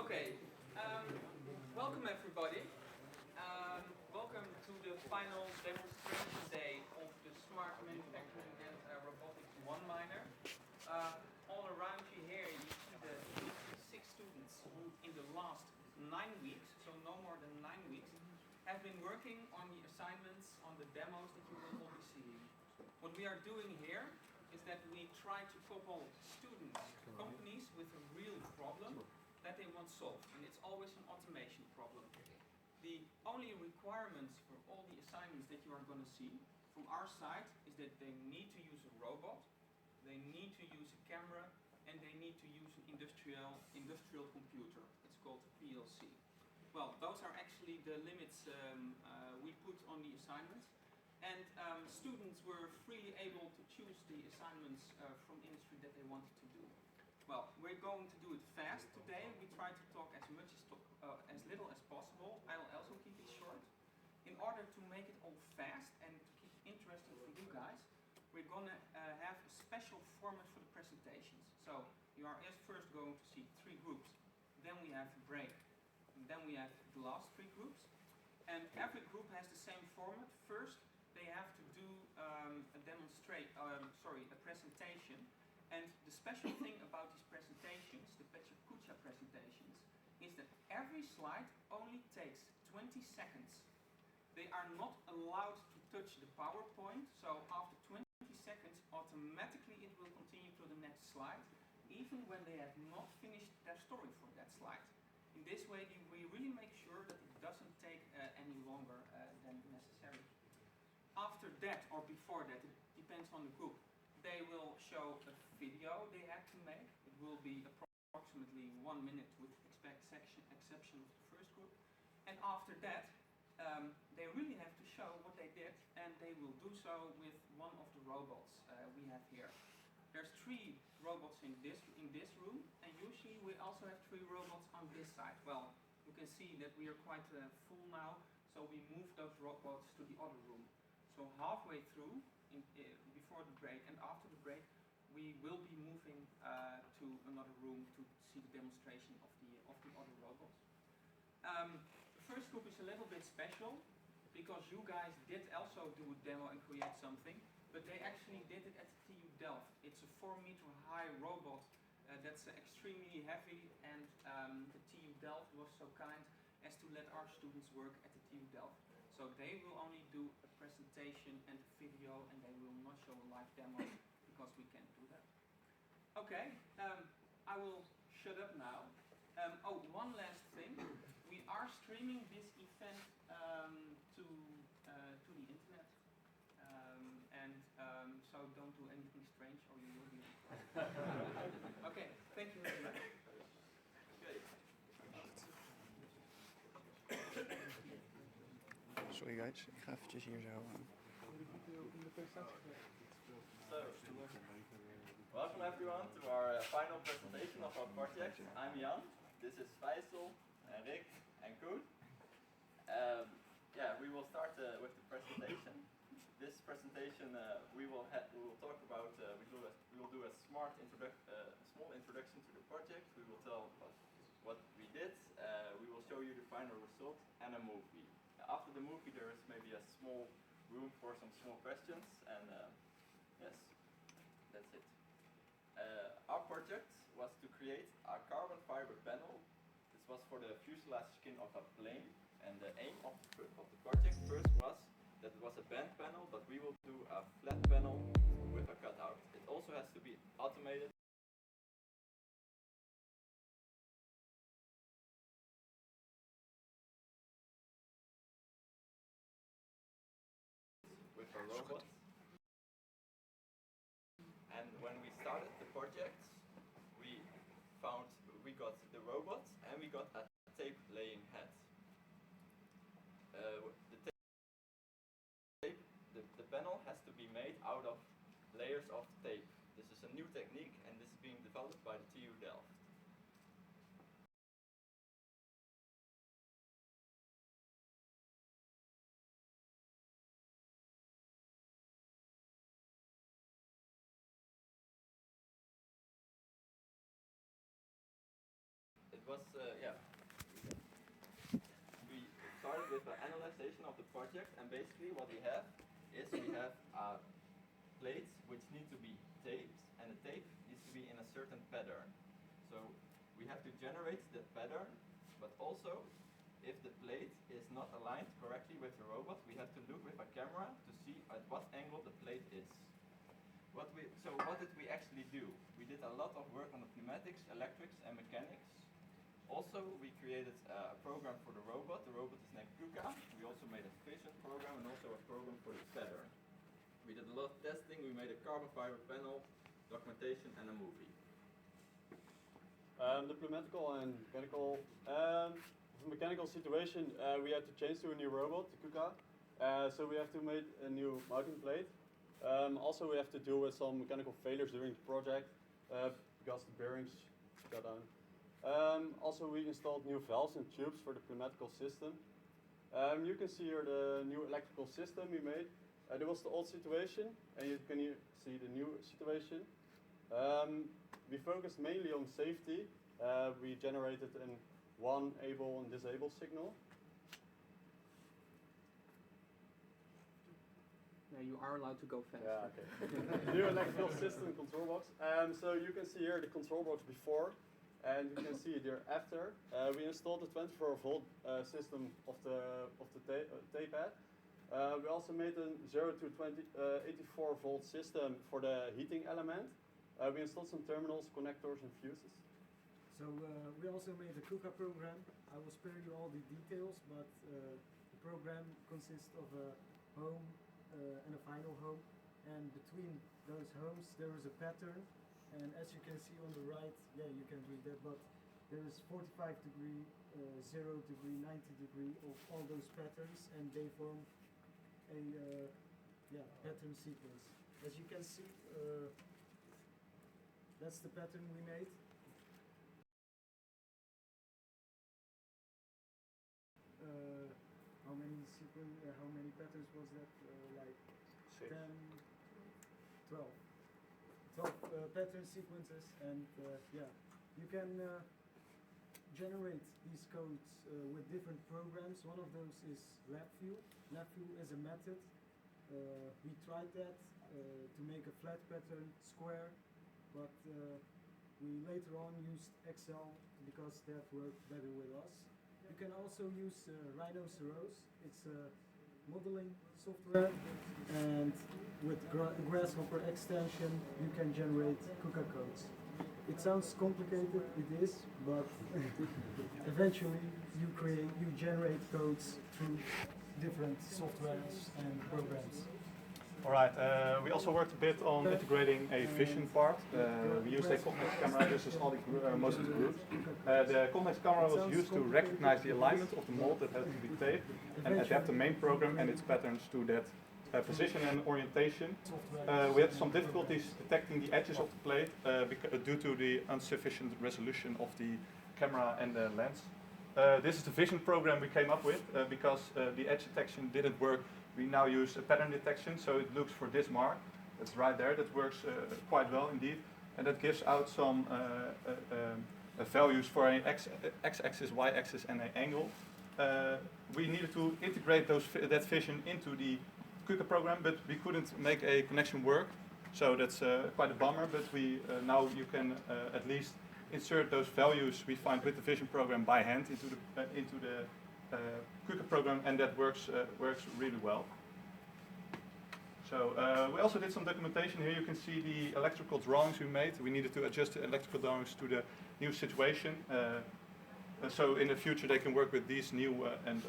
Okay, um, welcome everybody. Welcome to the final demonstration day of the Smart Manufacturing and Robotics one-liner. All around you here you see the 56 students who in the last 9 weeks, so no more than 9 weeks, have been working on the assignments, on the demos that you will all be seeing. What we are doing here is that we try to couple students, companies with a real problem that they want solved, and it's always an automation problem. The only requirements for all the assignments that you are going to see from our side is that they need to use a robot, they need to use a camera, and they need to use an industrial computer. It's called a PLC. Well, those are actually the limits we put on the assignments, and students were freely able to choose the assignments from industry that they wanted to do. Well, we're going to do it fast today. We try to talk as little as possible. I'll also keep it short. In order to make it all fast and to keep it interesting for you guys, we're going to have a special format for the presentations. So you are first going to see 3 groups, then we have a break, and then we have the last 3 groups. And every group has the same format. First, they have to do a presentation. And the special thing about these presentations, the Pecha presentations, is that every slide only takes 20 seconds. They are not allowed to touch the PowerPoint, so after 20 seconds, automatically it will continue to the next slide, even when they have not finished their story for that slide. In this way, we really make sure that it doesn't take any longer than necessary. After that, or before that, it depends on the group, they will show a video they have to make. It will be approximately 1 minute with exception of the first group. And after that, they really have to show what they did, and they will do so with one of the robots we have here. There's 3 robots in this room, and usually we also have 3 robots on this side. Well, you can see that we are quite full now, so we move those robots to the other room. So halfway through, before the break and after the break, we will be moving to another room to see the demonstration of the other robots. The first group is a little bit special because you guys did also do a demo and create something, but they actually did it at the TU Delft. It's a 4-meter high robot that's extremely heavy, and the TU Delft was so kind as to let our students work at the TU Delft. So they will only do a presentation and a video, and they will not show a live demo because we can't do that. Okay, I will shut up now. One last thing. We are streaming this event to the internet. So don't do anything strange or you will be Okay, thank you very much. Sorry guys, ik ga eventjes hier zo. So, welcome everyone to our final presentation of our project. I'm Jan, this is Faisal, Rick and Koen. We will start with the presentation. This presentation we will talk about, we will do a small introduction to the project. We will tell what we did, we will show you the final result and a movie. After the movie there is maybe a small room for some small questions, and yes, that's it. Our project was to create a carbon fiber panel. This was for the fuselage skin of a plane, and the aim of the project first was that it was a bend panel, but we will do a flat panel with a cutout. It also has to be automated. With a robot. And when we started the project, we got the robot and we got a tape laying head. The panel has to be made out of layers of tape. This is a new technique, and this is being developed by the TU Delft. It was, yeah. We started with an analysis of the project, and basically what we have is we have plates which need to be taped, and the tape needs to be in a certain pattern. So we have to generate that pattern, but also if the plate is not aligned correctly with the robot, we have to look with a camera to see at what angle the plate is. So what did we actually do? We did a lot of work on the pneumatics, electrics, and mechanics. Also, we created a program for the robot. The robot is named KUKA. We also made a vision program and also a program for the pattern. We did a lot of testing. We made a carbon fiber panel, documentation, and a movie. The pneumatical and mechanical situation, we had to change to a new robot, the KUKA. So we have to make a new mounting plate. Also, we have to deal with some mechanical failures during the project because the bearings got down. Also, we installed new valves and tubes for the pneumatical system. You can see here the new electrical system we made. There was the old situation, and you can here see the new situation. We focused mainly on safety. We generated one able and disable signal. You are allowed to go fast. Yeah, okay. New electrical system control box. So you can see here the control box before, and you can see it here after. We installed the 24-volt system of the tape pad. We also made a 0 to 84-volt system for the heating element. We installed some terminals, connectors, and fuses. So we also made a KUKA program. I will spare you all the details, but the program consists of a home and a final home, and between those homes there is a pattern, and as you can see on the right, yeah, you can read that, but there is 45 degree, 0 degree, 90 degree of all those patterns, and they form a pattern sequence. As you can see, that's the pattern we made. How many patterns was that? Like 6. 10, 12. 12 pattern sequences, and yeah, you can generate these codes with different programs. One of those is LabVIEW. LabVIEW is a method. We tried that to make a flat pattern square, but we later on used Excel because that worked better with us. You can also use Rhinoceros. It's a modeling software, and with Grasshopper extension you can generate KUKA codes. It sounds complicated, it is, but eventually you generate codes through different softwares and programs. Alright, we also worked a bit on integrating a vision part. We used a convex camera, this is all most of the groups. The convex camera was used to recognize the alignment of the mold that had to be taped and adapt the main program and its patterns to that position and orientation. We had some difficulties detecting the edges of the plate due to the insufficient resolution of the camera and the lens. This is the vision program we came up with because the edge detection didn't work. We now use a pattern detection, so it looks for this mark. That's right there. That works quite well indeed, and that gives out some values for an x-axis, y-axis, and an angle. We needed to integrate that vision into the KUKA program, but we couldn't make a connection work. So that's quite a bummer. But we now you can at least insert those values we find with the vision program by hand into the KUKA program, and that works really well. So we also did some documentation here. You can see the electrical drawings we made. We needed to adjust the electrical drawings to the new situation. So in the future they can work with these new and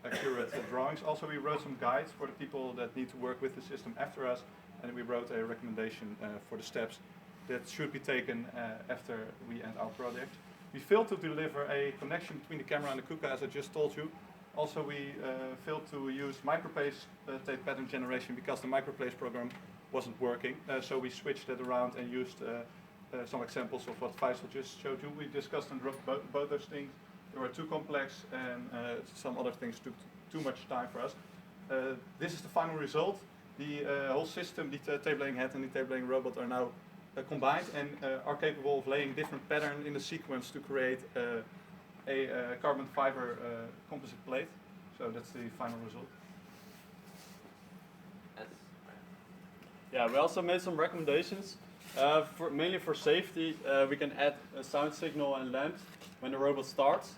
accurate drawings. Also we wrote some guides for the people that need to work with the system after us, and we wrote a recommendation for the steps that should be taken after we end our project. We failed to deliver a connection between the camera and the KUKA, as I just told you. Also, we failed to use microplace tape pattern generation because the microplace program wasn't working. So we switched that around and used some examples of what Faisal just showed you. We discussed and dropped both those things. They were too complex, and some other things took too much time for us. This is the final result. The whole system, the tape laying head and the tape laying robot, are now combined and are capable of laying different patterns in the sequence to create a carbon fiber composite plate. So that's the final result. Yeah, we also made some recommendations. Mainly for safety, we can add a sound signal and lamps when the robot starts.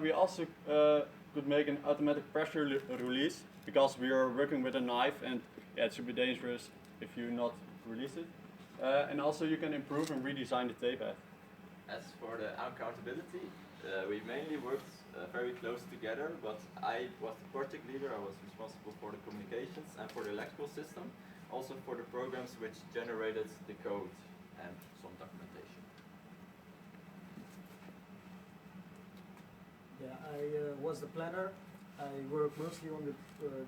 We also could make an automatic pressure release because we are working with a knife and yeah, it should be dangerous if you not release it. And also you can improve and redesign the tape head. As for the accountability, we mainly worked very close together, but I was the project leader. I was responsible for the communications and for the electrical system, also for the programs which generated the code and some documentation. Yeah, I was the planner. I worked mostly on the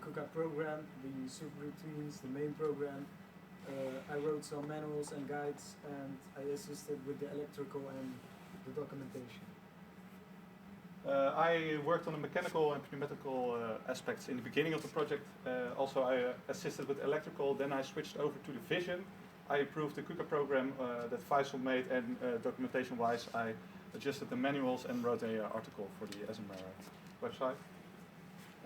KUKA program, the subroutines, the main program. I wrote some manuals and guides, and I assisted with the electrical and the documentation. I worked on the mechanical and pneumatical aspects in the beginning of the project. Also, I assisted with electrical. Then I switched over to the vision. I approved the KUKA program that Faisal made, and documentation-wise, I adjusted the manuals and wrote an article for the SMR website.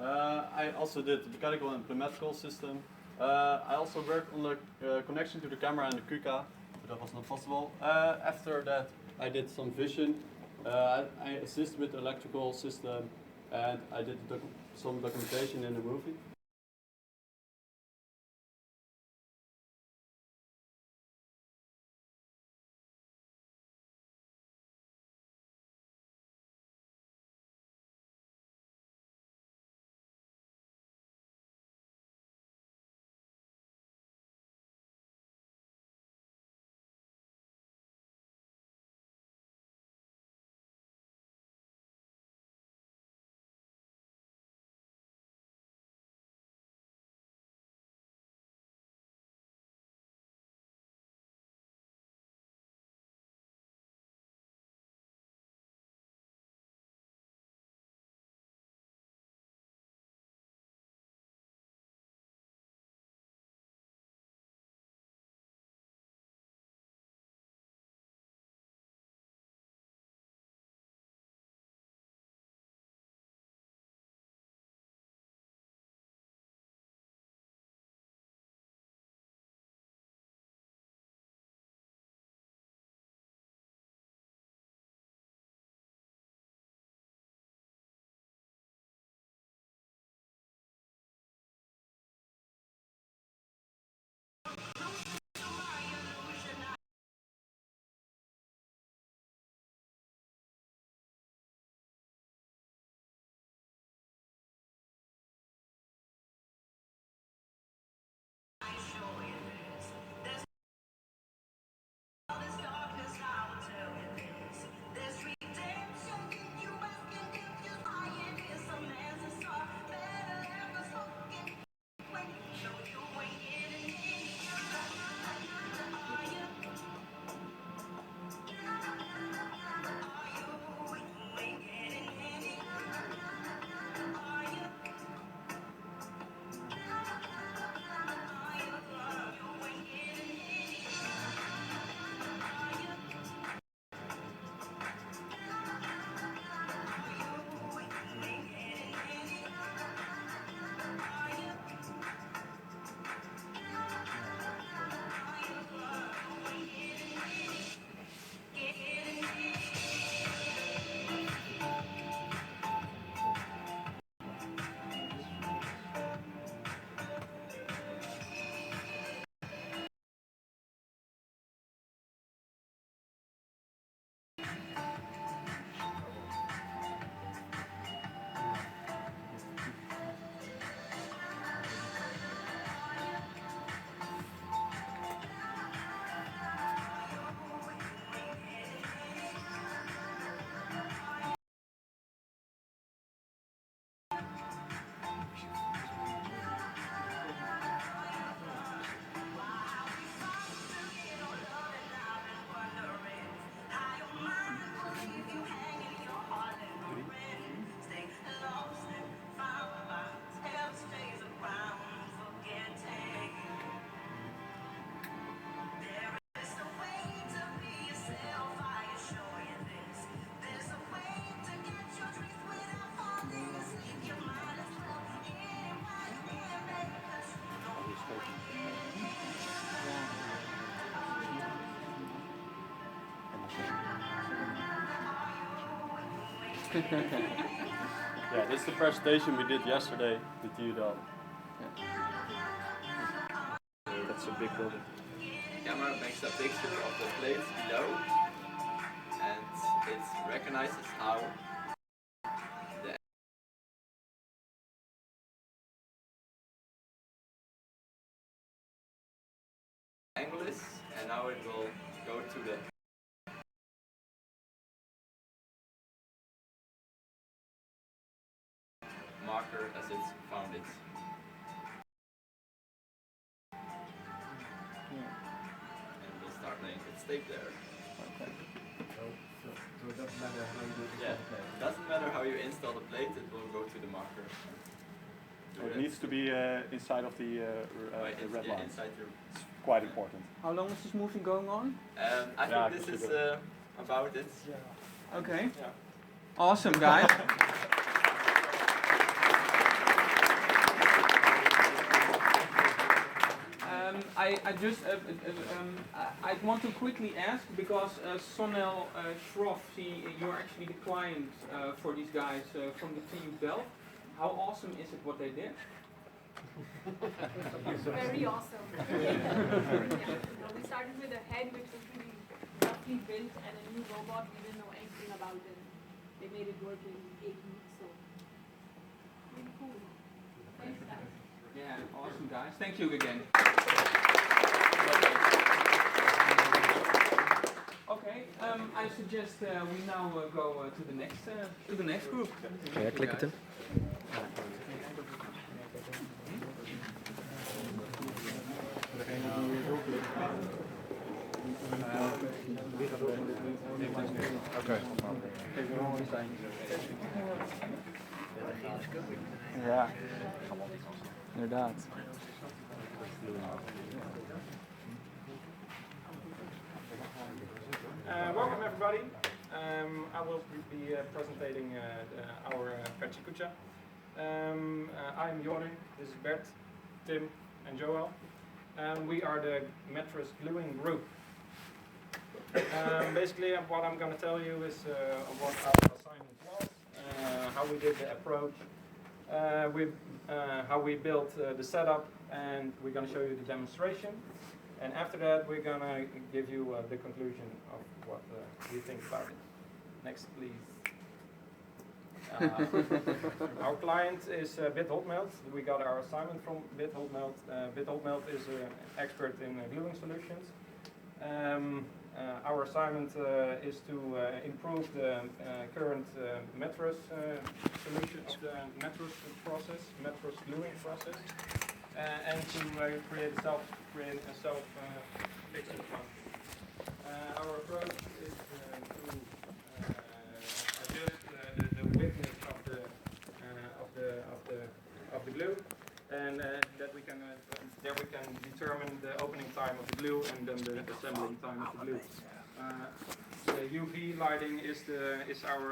I also did the mechanical and pneumatical system. I also worked on the connection to the camera and the KUKA, but that was not possible. After that, I did some vision. I assisted with the electrical system, and I did some documentation in the movie. Yeah, this is the presentation we did yesterday with you, Delft. That's a big building. The camera makes a picture of the plates below, and it recognizes how the angle is, and now it will go to the marker as it's found it. And we'll start laying its tape there. So it doesn't matter how you do it. Yeah, it doesn't matter how you install the plate, it will go to the marker. It needs to be inside of the red line. Inside your. It's quite important. How long is this moving going on? I think this is about it. Okay. Yeah. Awesome, guys. I want to quickly ask, because Sonel Schroff, you're actually the client for these guys from the TU Delft. How awesome is it what they did? Very awesome. We started with a head which was really roughly built and a new robot. We didn't know anything about it. They made it work in 8 weeks, so really cool. Thanks, guys. Yeah, awesome, guys. Thank you again. Okay, I suggest we now go to the next group. Ja, klik het in. Oké. Ja, inderdaad. Welcome everybody. I will be presenting our Chrysanthemum. I'm Jordi, this is Bert, Tim and Joel. We are the mattress gluing group. Basically what I'm going to tell you is what our assignment was, how we did the approach, how we built the setup, and we're going to show you the demonstration. And after that, we're going to give you the conclusion of what we think about it. Next, please. Our client is Bit Hotmelt. We got our assignment from Bit Hotmelt. Bit Hotmelt is an expert in gluing solutions. Our assignment is to improve the current mattress solution of the mattress process, mattress gluing process, and to create a self-fixing function. Our approach is to adjust the thickness of the glue, and that we can determine the opening time of the glue and then the assembling time of the glue. The UV lighting is our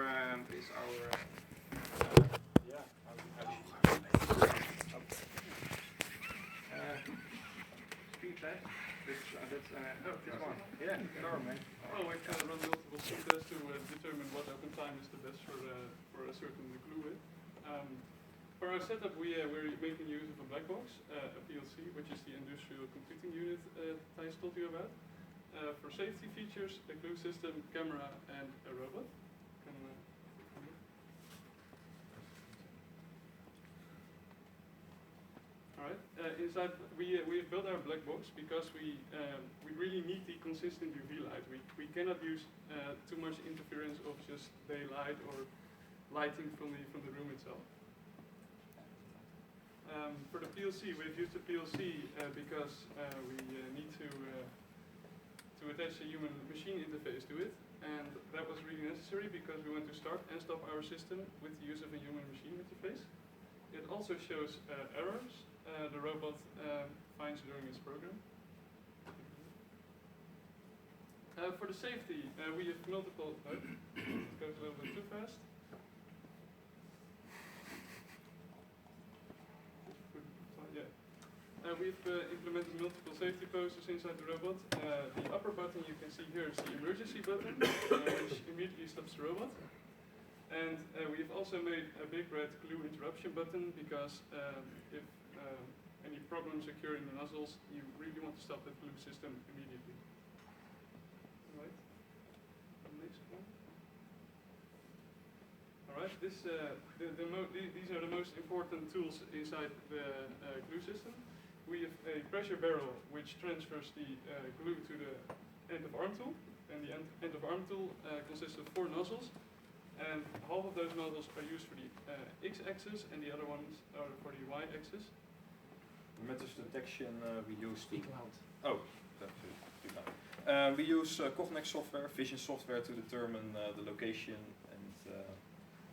speed test. That's this one. Yeah, sure, man. Oh, we can run multiple speed tests to determine what open time is the best for a certain glue width. For our setup, we're making use of a black box, a PLC, which is the industrial computing unit Thijs told you about. For safety features, a glue system, camera, and a robot. Alright, inside we've built our black box because we really need the consistent UV light. We cannot use too much interference of just daylight or lighting from the room itself. For the PLC, we've used the PLC because we need to attach a human-machine interface to it, and that was really necessary because we want to start and stop our system with the use of a human-machine interface. It also shows errors the robot finds during its program. For the safety, we have multiple. It goes a little bit too fast. We've implemented multiple safety posters inside the robot. The upper button you can see here is the emergency button, which immediately stops the robot. And we've also made a big red glue interruption button because if any problems occur in the nozzles, you really want to stop the glue system immediately. Alright, next one. Alright, these are the most important tools inside the glue system. We have a pressure barrel which transfers the glue to the end of arm tool. And the end of arm tool consists of 4 nozzles. And half of those nozzles are used for the x-axis and the other ones are for the y-axis. Mattress detection we use. Speak loud. Oh, that's it. We use Cognex software, vision software to determine the location and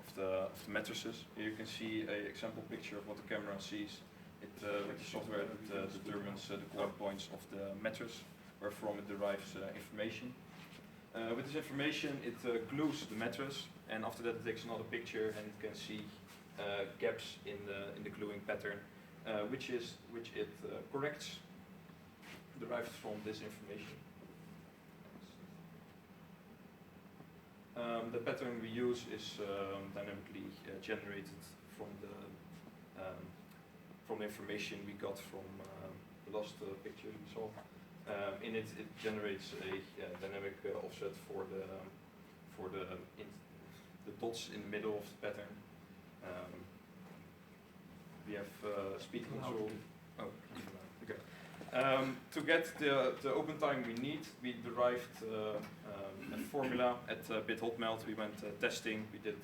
of the mattresses. Here you can see an example picture of what the camera sees. With the software that determines the coordinate points of the mattress, wherefrom it derives information. With this information, it glues the mattress, and after that, it takes another picture and it can see gaps in the gluing pattern, which it corrects, derived from this information. The pattern we use is dynamically generated from the information we got from the last picture we saw. In it generates a dynamic offset for the dots in the middle of the pattern. We have speed control. Oh, okay. To get the open time we need, we derived a formula at Bit Hot Melt. We went testing. We did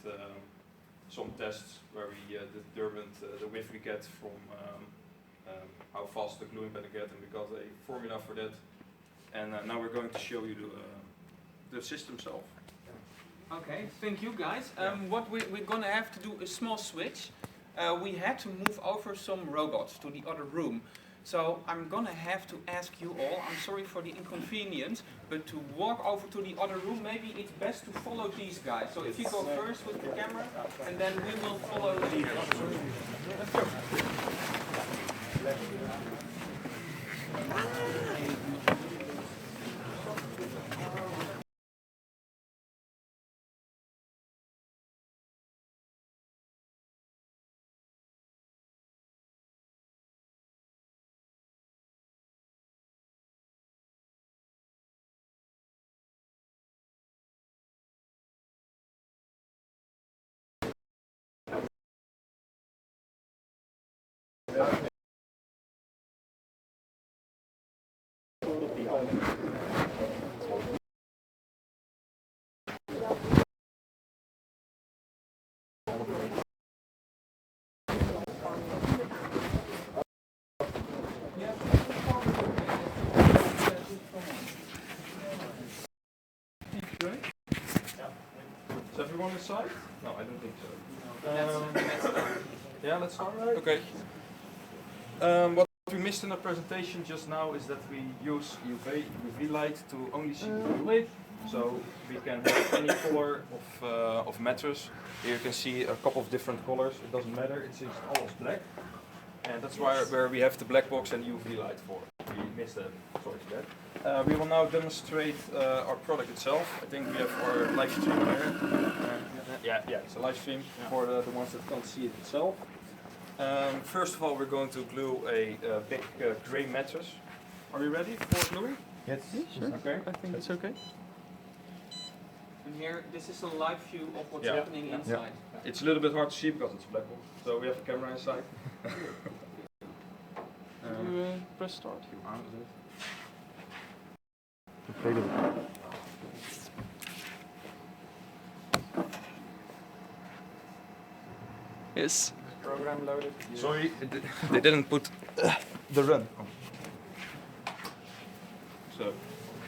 some tests where we determined the width we get from how fast the gluing pattern get, and we got a formula for that. And now we're going to show you the system itself. Okay, thank you guys. What we're gonna have to do a small switch. We had to move over some robots to the other room. So I'm gonna have to ask you all, I'm sorry for the inconvenience, but to walk over to the other room, maybe it's best to follow these guys. So if you go first with the camera, and then we will follow the other room. Let's go. Is everyone inside? No, I don't think so. Yeah, let's start. Okay. What we missed in the presentation just now is that we use UV light to only see the blue. So we can have any color of mattress. Here you can see a couple of different colors. It doesn't matter. It's almost black, and that's where we have the black box and UV light for. We missed that. Sorry for that. We will now demonstrate our product itself. I think we have our live stream here. Yeah, it's a live stream for the ones that can't see it itself. First of all, we're going to glue a big grey mattress. Are you ready for gluing? Yes. Sure. Okay. I think it's okay. And here, this is a live view of what's happening inside. It's a little bit hard to see because it's black box. So we have a camera inside. Press start. Yes. Program loaded. Sorry, they didn't put the run. So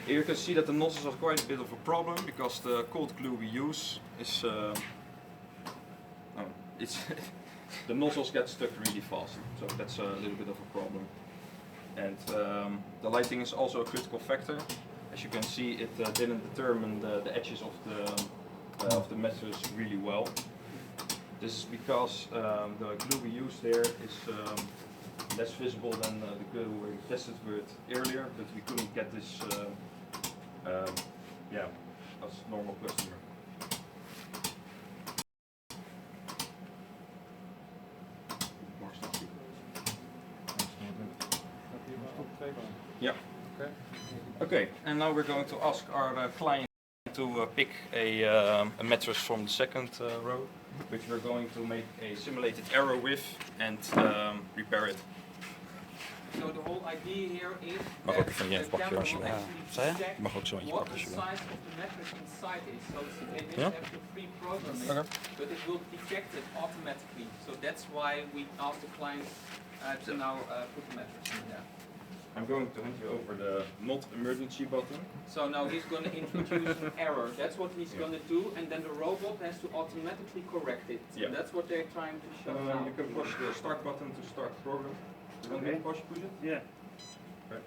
here you can see that the nozzles are quite a bit of a problem because the cold glue we use is the nozzles get stuck really fast. So that's a little bit of a problem. And the lighting is also a critical factor. As you can see, it didn't determine the edges of the mattress really well. This is because the glue we use there is less visible than the glue we tested with earlier, but we couldn't get this as normal customer. Yeah. Okay, and now we're going to ask our client to pick a mattress from the second row, which we're going to make a simulated error with and repair it. So the whole idea here is Mag ook even that even the pakken camera als je will wil. actually detect Mag ook zo eentje what pakken the als je wil. size of the mattress inside is. So they didn't Yeah? have to pre-program it, Okay. but it will detect it automatically. So that's why we asked the client to now put the mattress in there. I'm going to hand you over the not emergency button. So now he's going to introduce an error. That's what he's going to do, and then the robot has to automatically correct it. Yeah. That's what they're trying to show now. You can push the start button to start the program. You want me to push it? Yeah. Okay.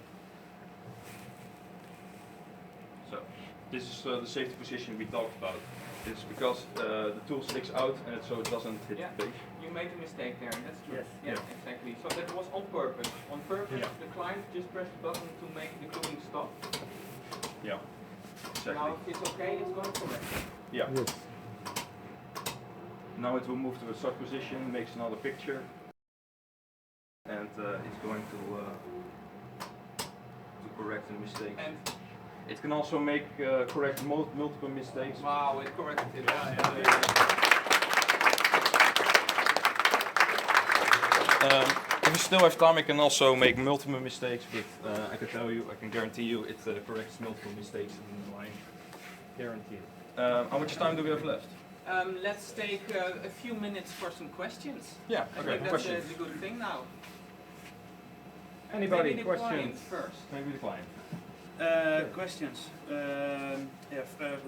So, this is the safety position we talked about. It's because the tool sticks out and so it doesn't hit Yeah. the base. You made a mistake there, that's true. Yes. Yeah, Yeah. exactly. So that was on purpose. On purpose, Yeah. the client just pressed the button to make the cooling stop. Yeah, exactly. Now if it's okay, it's going to correct it. Yeah. Now it will move to a start position, makes another picture, and it's going to correct the mistake. And It can also make correct multiple mistakes. wow, it corrected it. If you still have time, I can also make multiple mistakes, but I can tell you, I can guarantee you, it corrects multiple mistakes in the line. Guaranteed. How much time do we have left? Let's take a few minutes for some questions. Yeah, I okay, think that's questions. the good thing now. Anybody, Maybe the client questions? first. Maybe the client. Questions.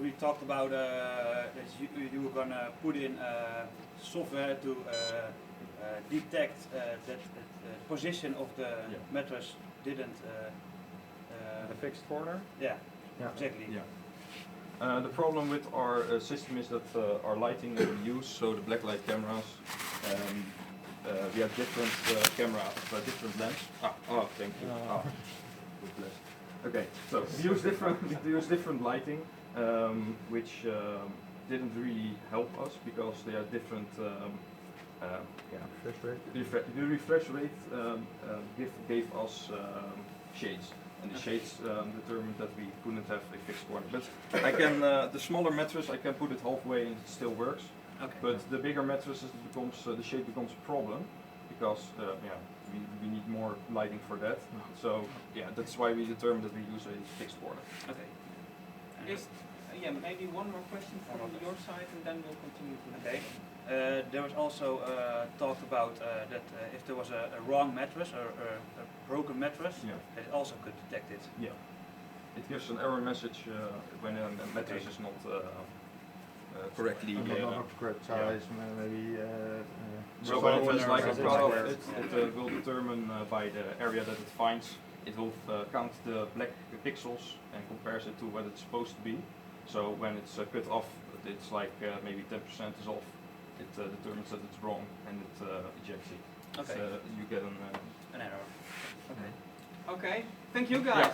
We talked about that you were gonna put in software to detect that the position of the mattress didn't. The fixed corner? Yeah, Yeah. exactly. Yeah. The problem with our system is that our lighting that we use, so the blacklight cameras, we have different different lens. Thank you. Good bless. Okay, so we use different lighting, which didn't really help us because they are different. The refresh rate gave us shades, and the shades determined that we couldn't have a fixed corner. But I can the smaller mattress I can put it halfway and it still works. Okay. But the bigger mattresses the shape becomes a problem because we need more lighting for that. So that's why we determined that we use a fixed corner. Okay. Maybe one more question from your side, and then we'll continue to the Okay. There was also talked about that if there was a wrong mattress or a broken mattress, that it also could detect it. Yeah. It gives an error message when a mattress is not correctly. Correct size, maybe. So when it has like a cutoff, it will determine by the area that it finds. It will count the black pixels and compares it to what it's supposed to be. So when it's cut off, it's like maybe 10% is off. It determines that it's wrong and it ejects it. Okay. You get An error. Okay. Okay, thank you guys.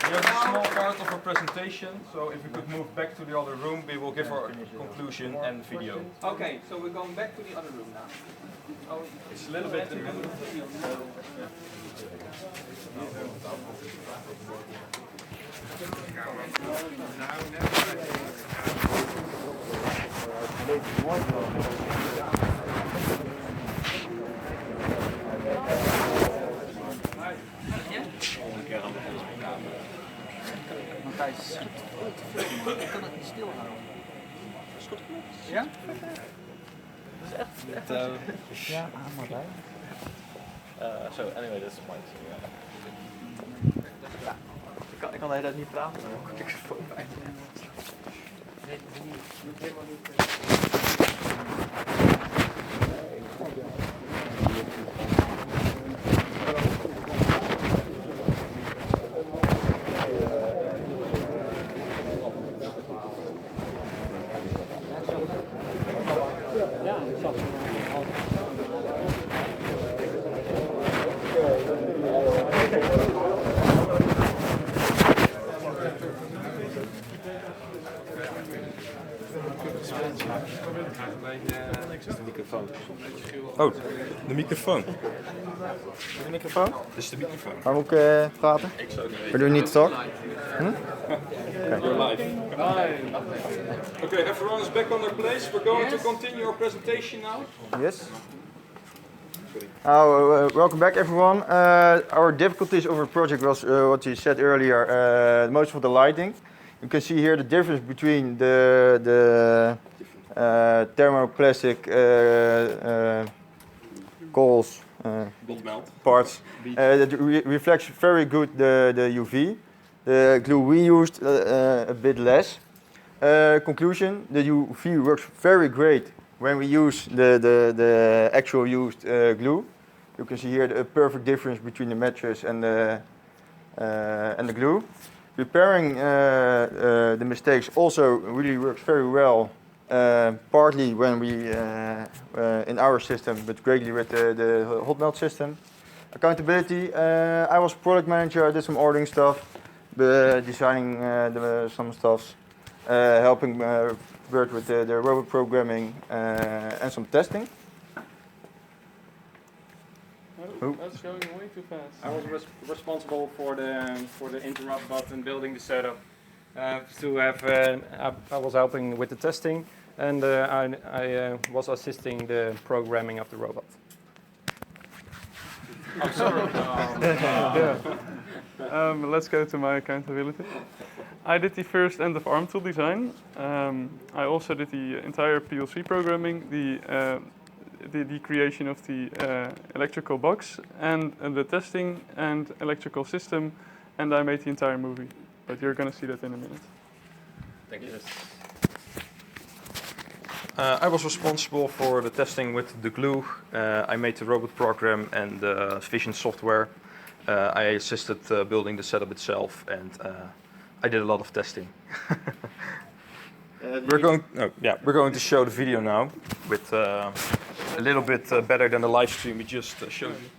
We have a small part of our presentation, so if we could move back to the other room, we will give our conclusion and video. Okay, so we're going back to the other room now. Oh, It's a little bit. Matthijs, ik kan het niet stilhouden. Is goed genoeg? Ja? Dat is echt. Ja, maar bij. So anyway, that's the point. Ik kan de hele tijd niet praten, maar ik heb het bij. de microfoon. Oh, de microfoon. De microfoon? Dit is de microfoon. Waar moet ik praten? Ik zou het niet weten. We doen niet talk? You're live. Okay, everyone is back on their place. We're going to continue our presentation now. Yes. Welcome back, everyone. Our difficulties of our project was what you said earlier. Most of the lighting. You can see here the difference between the thermoplastic coils parts. That reflects very good the UV. The glue we used a bit less. Conclusion: the UV works very great when we use the actual used glue. You can see here the perfect difference between the mattress and the glue. Repairing the mistakes also really works very well. Partly when we in our system, but greatly with the hot melt system. Accountability. I was product manager. I did some ordering stuff, designing some stuffs, helping work with the robot programming and some testing. Oh, that's going way too fast. I was responsible for the interrupt button, building the setup. I was helping with the testing, and I was assisting the programming of the robot. I'm sorry. Let's go to my accountability. I did the first end-of-arm tool design. I also did the entire PLC programming, the creation of the electrical box, and the testing and electrical system, and I made the entire movie. But you're going to see that in a minute. Thank you. I was responsible for the testing with the glue. I made the robot program and the vision software. I assisted building the setup itself, and I did a lot of testing. We're going to show the video now with a little bit better than the live stream we just showed you.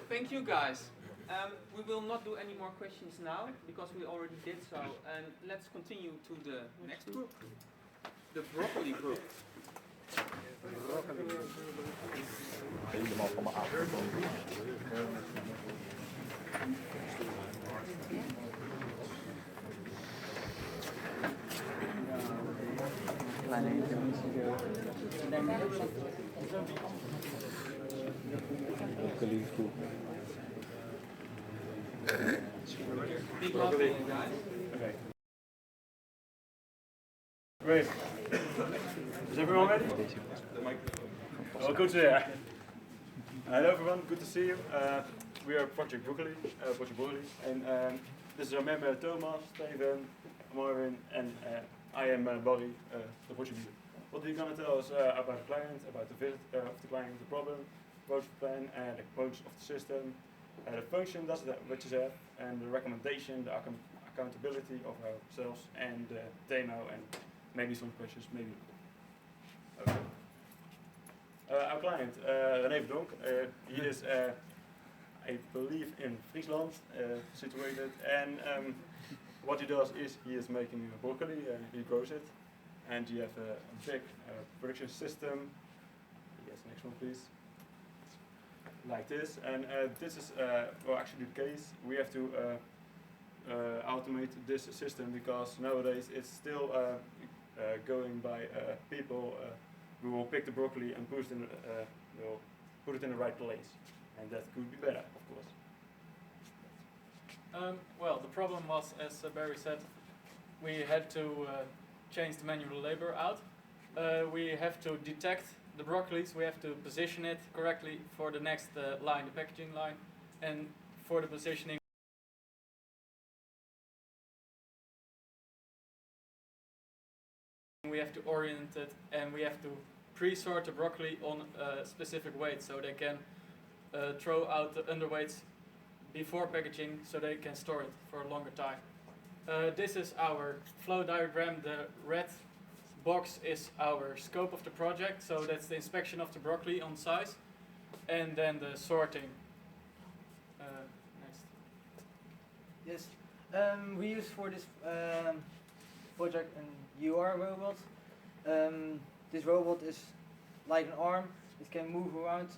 Thank you, guys. We will not do any more questions now because we already did so. And let's continue to the next group, the broccoli group. Helemaal van mijn avond. Broccoli groep. Big love for you guys. Okay. Great. Is everyone ready? Well, good to hear. Hello everyone, good to see you. We are Project Broccoli, and this is our member Thomas, Steven, Marvin, and I am Barry, the project leader. What are you going to tell us about the client, about the visit of the client, the problem, approach plan, the components of the system, the function which is have, and the recommendation, the accountability of ourselves, and the demo, and maybe some questions, maybe. Okay. Our client, René Verdonk, he is, I believe, in Friesland situated, and what he does is he is making broccoli, he grows it, and you have a big production system. Yes, next one please. like this, and this is well, actually the case. We have to automate this system because nowadays it's still going by people who will pick the broccoli and put it in the right place, and that could be better, of course. Well, the problem was, as Barry said, we had to change the manual labor out. We have to detect the broccolis, we have to position it correctly for the next line, the packaging line, and for the positioning we have to orient it, and we have to pre-sort the broccoli on a specific weight so they can throw out the underweights before packaging so they can store it for a longer time. This is our flow diagram. The red box is our scope of the project, so that's the inspection of the broccoli on size, and then the sorting. Next. Yes, we use for this project an UR robot. This robot is like an arm. It can move around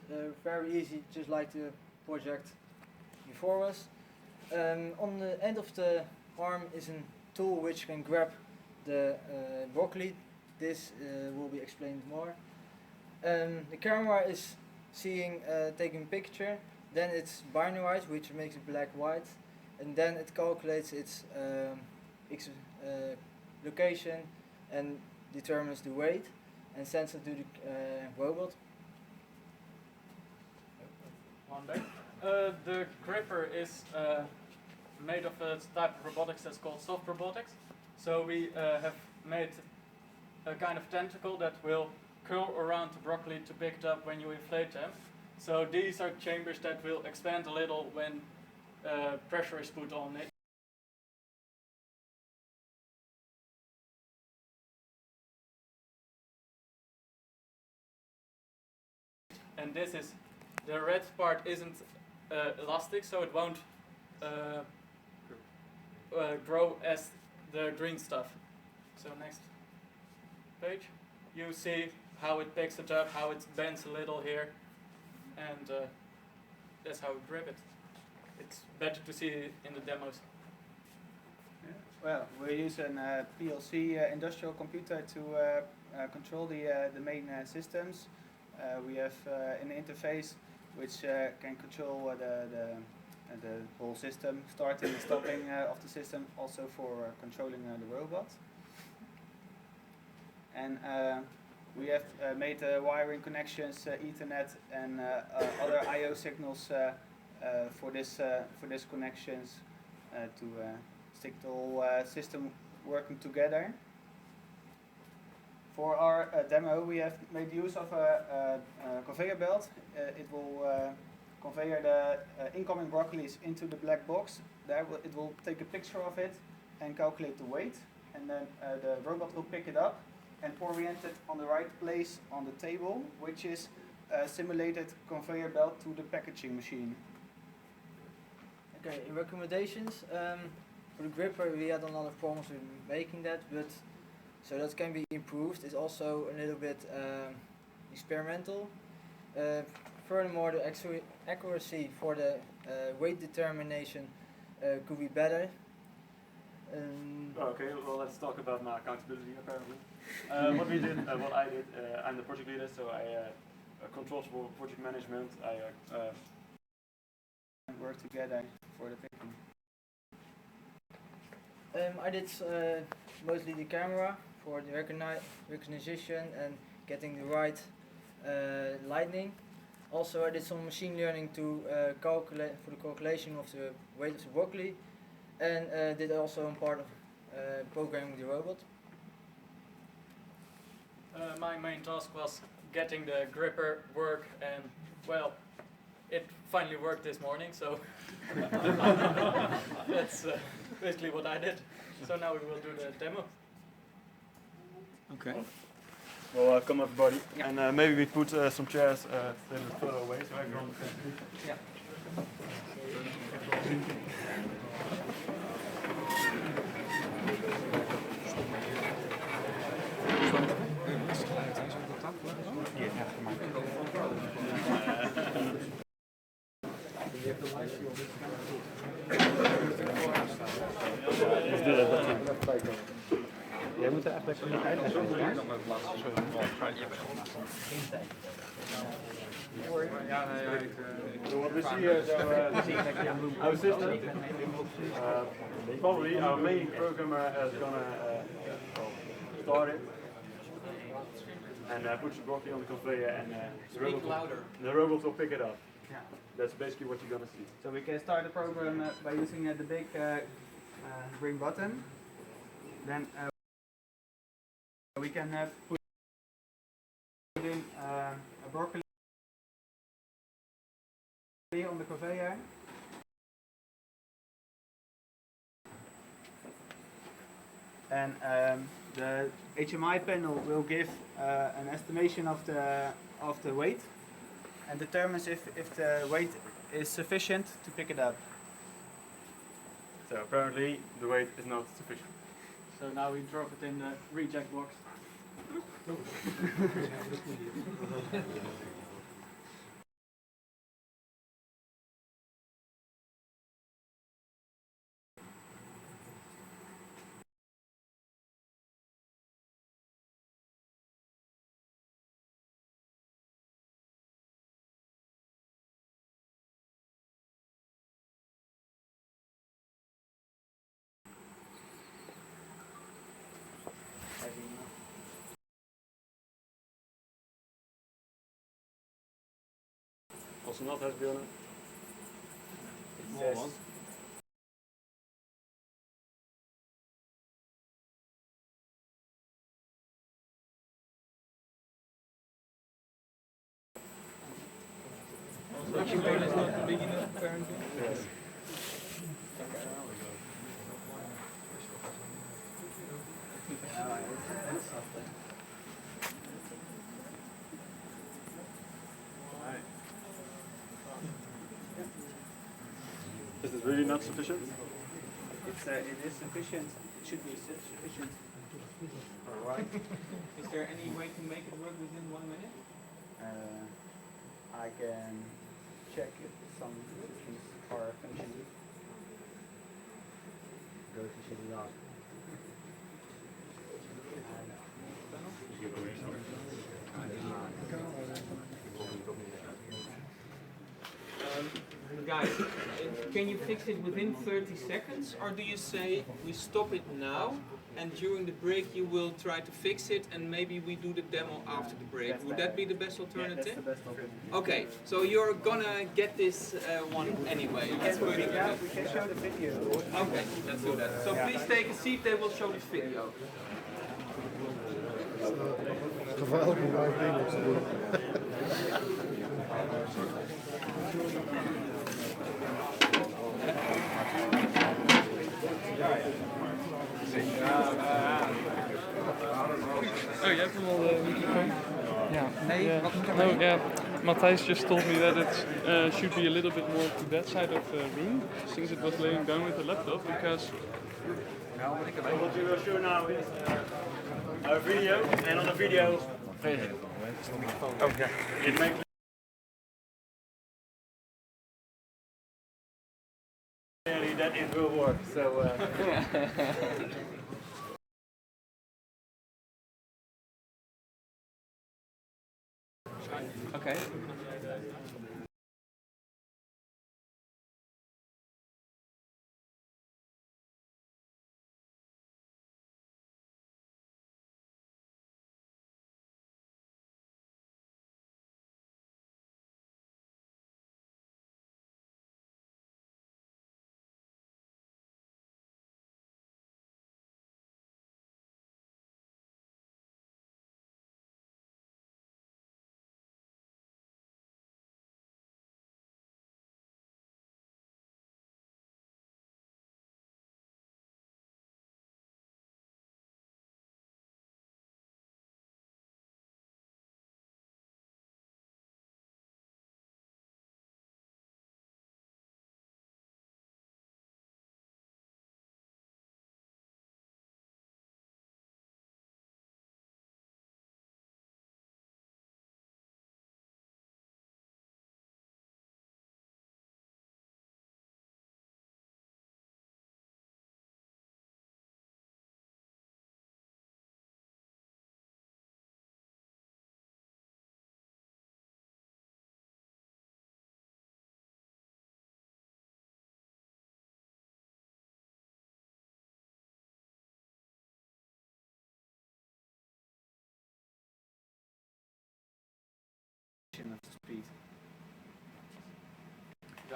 very easy, just like the project before us. On the end of the arm is a tool which can grab the broccoli. This will be explained more. The camera is taking picture, then it's binarized, which makes it black-white, and then it calculates its location and determines the weight and sends it to the robot. One back. The gripper is made of a type of robotics that's called soft robotics. So we have made a kind of tentacle that will curl around the broccoli to pick it up when you inflate them. So these are chambers that will expand a little when pressure is put on it. And this is, the red part isn't elastic, so it won't grow as the green stuff. So next page, you see how it picks it up, how it bends a little here, and that's how we grip it. It's better to see it in the demos. Well, we use a PLC industrial computer to control the main systems. We have an interface which can control the whole system, starting and stopping of the system, also for controlling the robot. And we have made wiring connections, Ethernet, and other I/O signals for this connections to stick the whole system working together. For our demo, we have made use of a conveyor belt. It will conveyor the incoming broccolis into the black box. It will take a picture of it and calculate the weight, and then the robot will pick it up and orient it on the right place on the table, which is a simulated conveyor belt to the packaging machine. Okay, in recommendations, for the gripper we had a lot of problems with making that, but so that can be improved. It's also a little bit experimental. Furthermore, the accuracy for the weight determination could be better. Okay, well, let's talk about my accountability apparently. What we did, what I did, I'm the project leader, so I control for project management. I work together for the picking. I did mostly the camera for the recognition and getting the right lighting. Also, I did some machine learning to calculate for the calculation of the weight of the broccoli, and did also a part of programming the robot. My main task was getting the gripper work, and well, it finally worked this morning, so that's basically what I did. So now we will do the demo. Okay. Well, come everybody, and maybe we put some chairs a little further away so everyone can see. Ja. Jij moet er even lekker uitleggen. So what we see here is our system. Probably our main programmer is gonna start it and push the broccoli on the conveyor, and the robot will pick it up. Yeah. That's basically what you're gonna see. So we can start the program by using the big green button. Then we can put in a broccoli on the conveyor. And the HMI panel will give an estimation of the weight and determines if the weight is sufficient to pick it up. So apparently the weight is not sufficient. So now we drop it in the reject box. Also not has been Yes. Production code is not big enough apparently. Yes. Is it really not sufficient? It is sufficient. It should be sufficient. Alright. Is there any way to make it work within 1 minute? I can check if some systems are functioning. Go to city log. Guys, can you fix it within 30 seconds, or do you say we stop it now and during the break you will try to fix it and maybe we do the demo after the break? Would that be the best alternative? Yeah, that's the best alternative. Okay, so you're gonna get this one anyway. Let's put it Yeah, we can show the video. Okay, let's do that. So please take a seat, they will show this video. Gevaarlijk om live demos te doen. Oh, you have them all the microphone? Yeah. Nee, Yeah. wat moet er No, yeah. Matthijs just told me that it should be a little bit more to that side of the room, since it was laying down with the laptop, because... What we will show now is our video, and on the video, it makes clearly that it will work. So. Okay.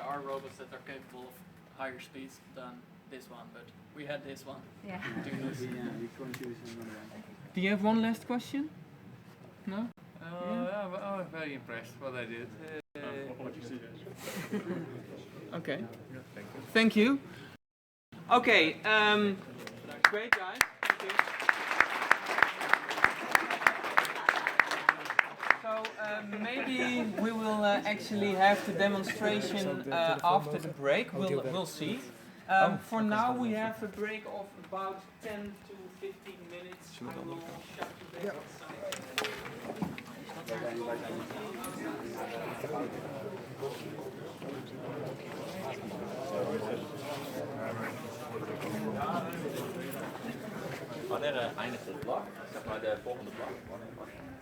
there are robots that are capable of higher speeds than this one, but we had this one. Yeah. To use. We can't use another one. Do you have one last question? No? I'm very impressed what I did. Okay. Thank you. Okay. Great, guys. Thank you. So maybe we will actually have the demonstration after the break. We'll see. For now, we have a break of about 10 to 15 minutes. I will shut you back Wanneer eindigt het blok? Zeg maar de volgende blok. Wanneer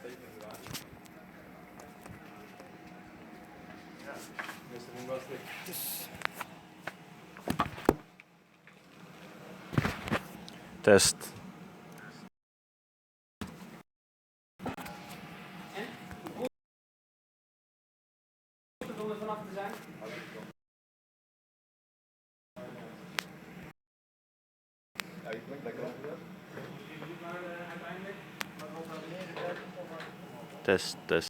tekenen we aan? Test. Om er vanaf te zijn. Ja, je klinkt lekker. Test, test.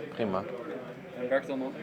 Prima. En werkt dan nog?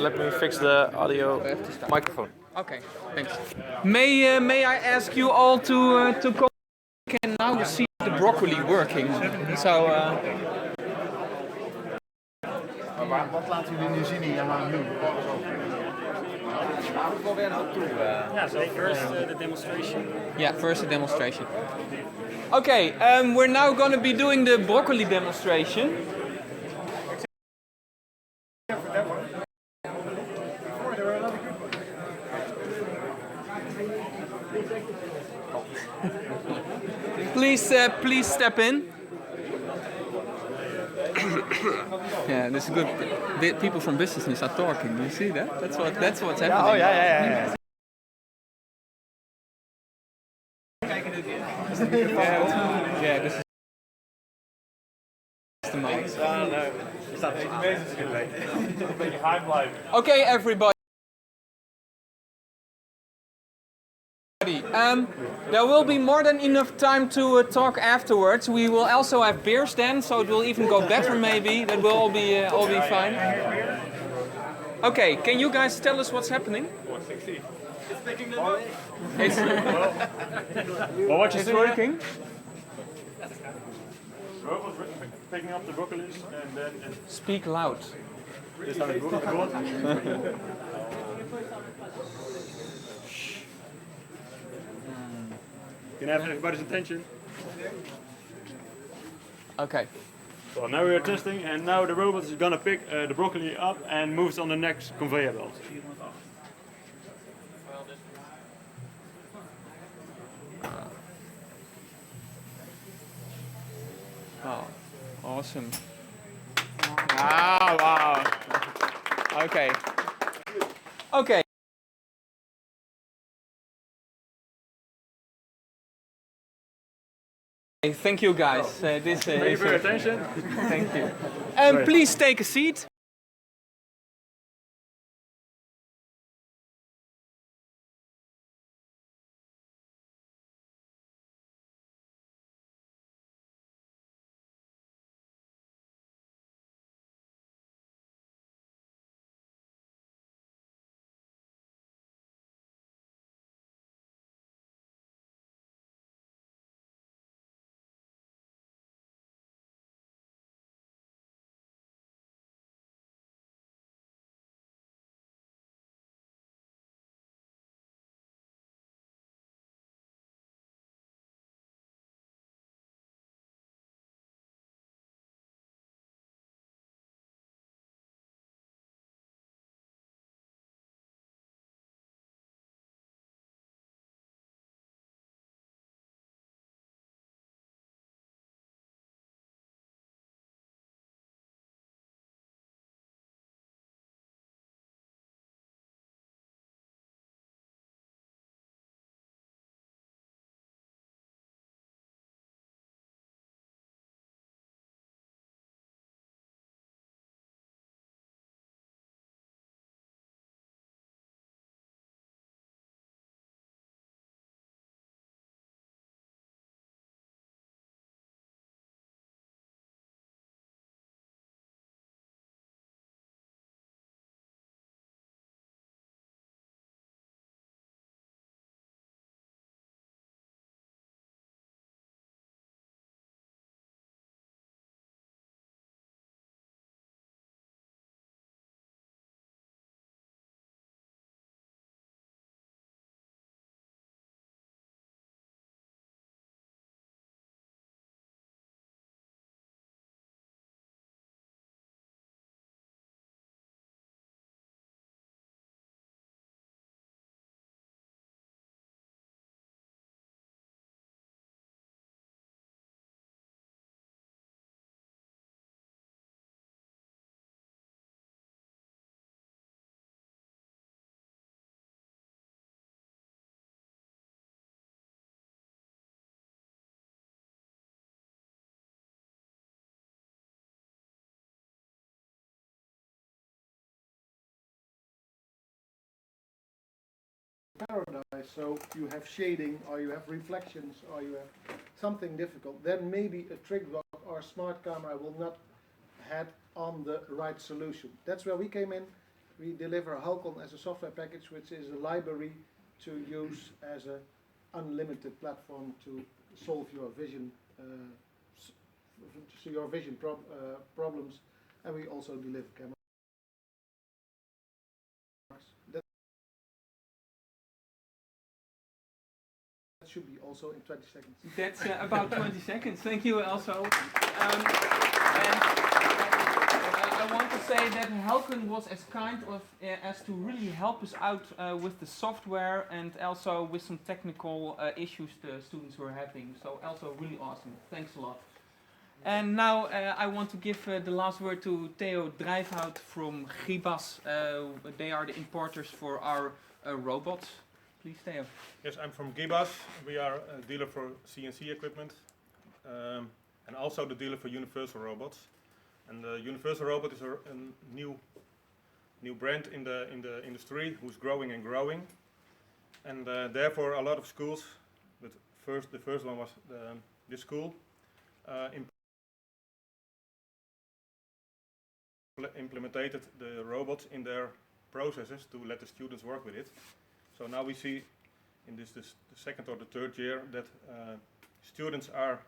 let me fix the audio microphone. Okay, thanks. May I ask you all to come? You can now see the broccoli working. So. Wat laten jullie nu zien in je HMU? Yeah, so first the demonstration. Yeah, first the demonstration. Okay, we're now going to be doing the broccoli demonstration. Please step in. Yeah, this is good. The people from business are talking. Do you see that? That's what's happening. Oh yeah. Yeah, this is the mic. Okay, everybody. There will be more than enough time to talk afterwards. We will also have beers then, so it will even go better maybe. That will all be fine. Okay, can you guys tell us what's happening? It's picking them up. Well, what is working? Robot picking up the broccolis and then... Speak loud. Is that good? Can I have everybody's attention? Okay. So now we are testing, and now the robot is gonna pick the broccoli up and moves on the next conveyor belt. Oh, awesome. Wow. Okay. Okay. Thank you, guys. Thank you for your attention. Thank you. Please take a seat. Paradise, so you have shading or you have reflections or you have something difficult, then maybe a trick block or a smart camera will not head on the right solution. That's where we came in We deliver Halcon as a software package, which is a library to use as an unlimited platform to solve your vision problems, and we also deliver cameras. That should be also in 20 seconds. That's about 20 seconds. Thank you also. I want to say that Halcon was as kind of as to really help us out with the software and also with some technical issues the students were having. So also really awesome. Thanks a lot. And now I want to give the last word to Theo Drijfhout from Gibas. They are the importers for our robots. Please, Theo. Yes, I'm from Gibas. We are a dealer for CNC equipment and also the dealer for Universal Robots. And Universal Robot is a new brand in the industry who's growing and growing. And therefore a lot of schools, but the first one was this school, implemented the robots in their processes to let the students work with it. So now we see in the second or the third year that students are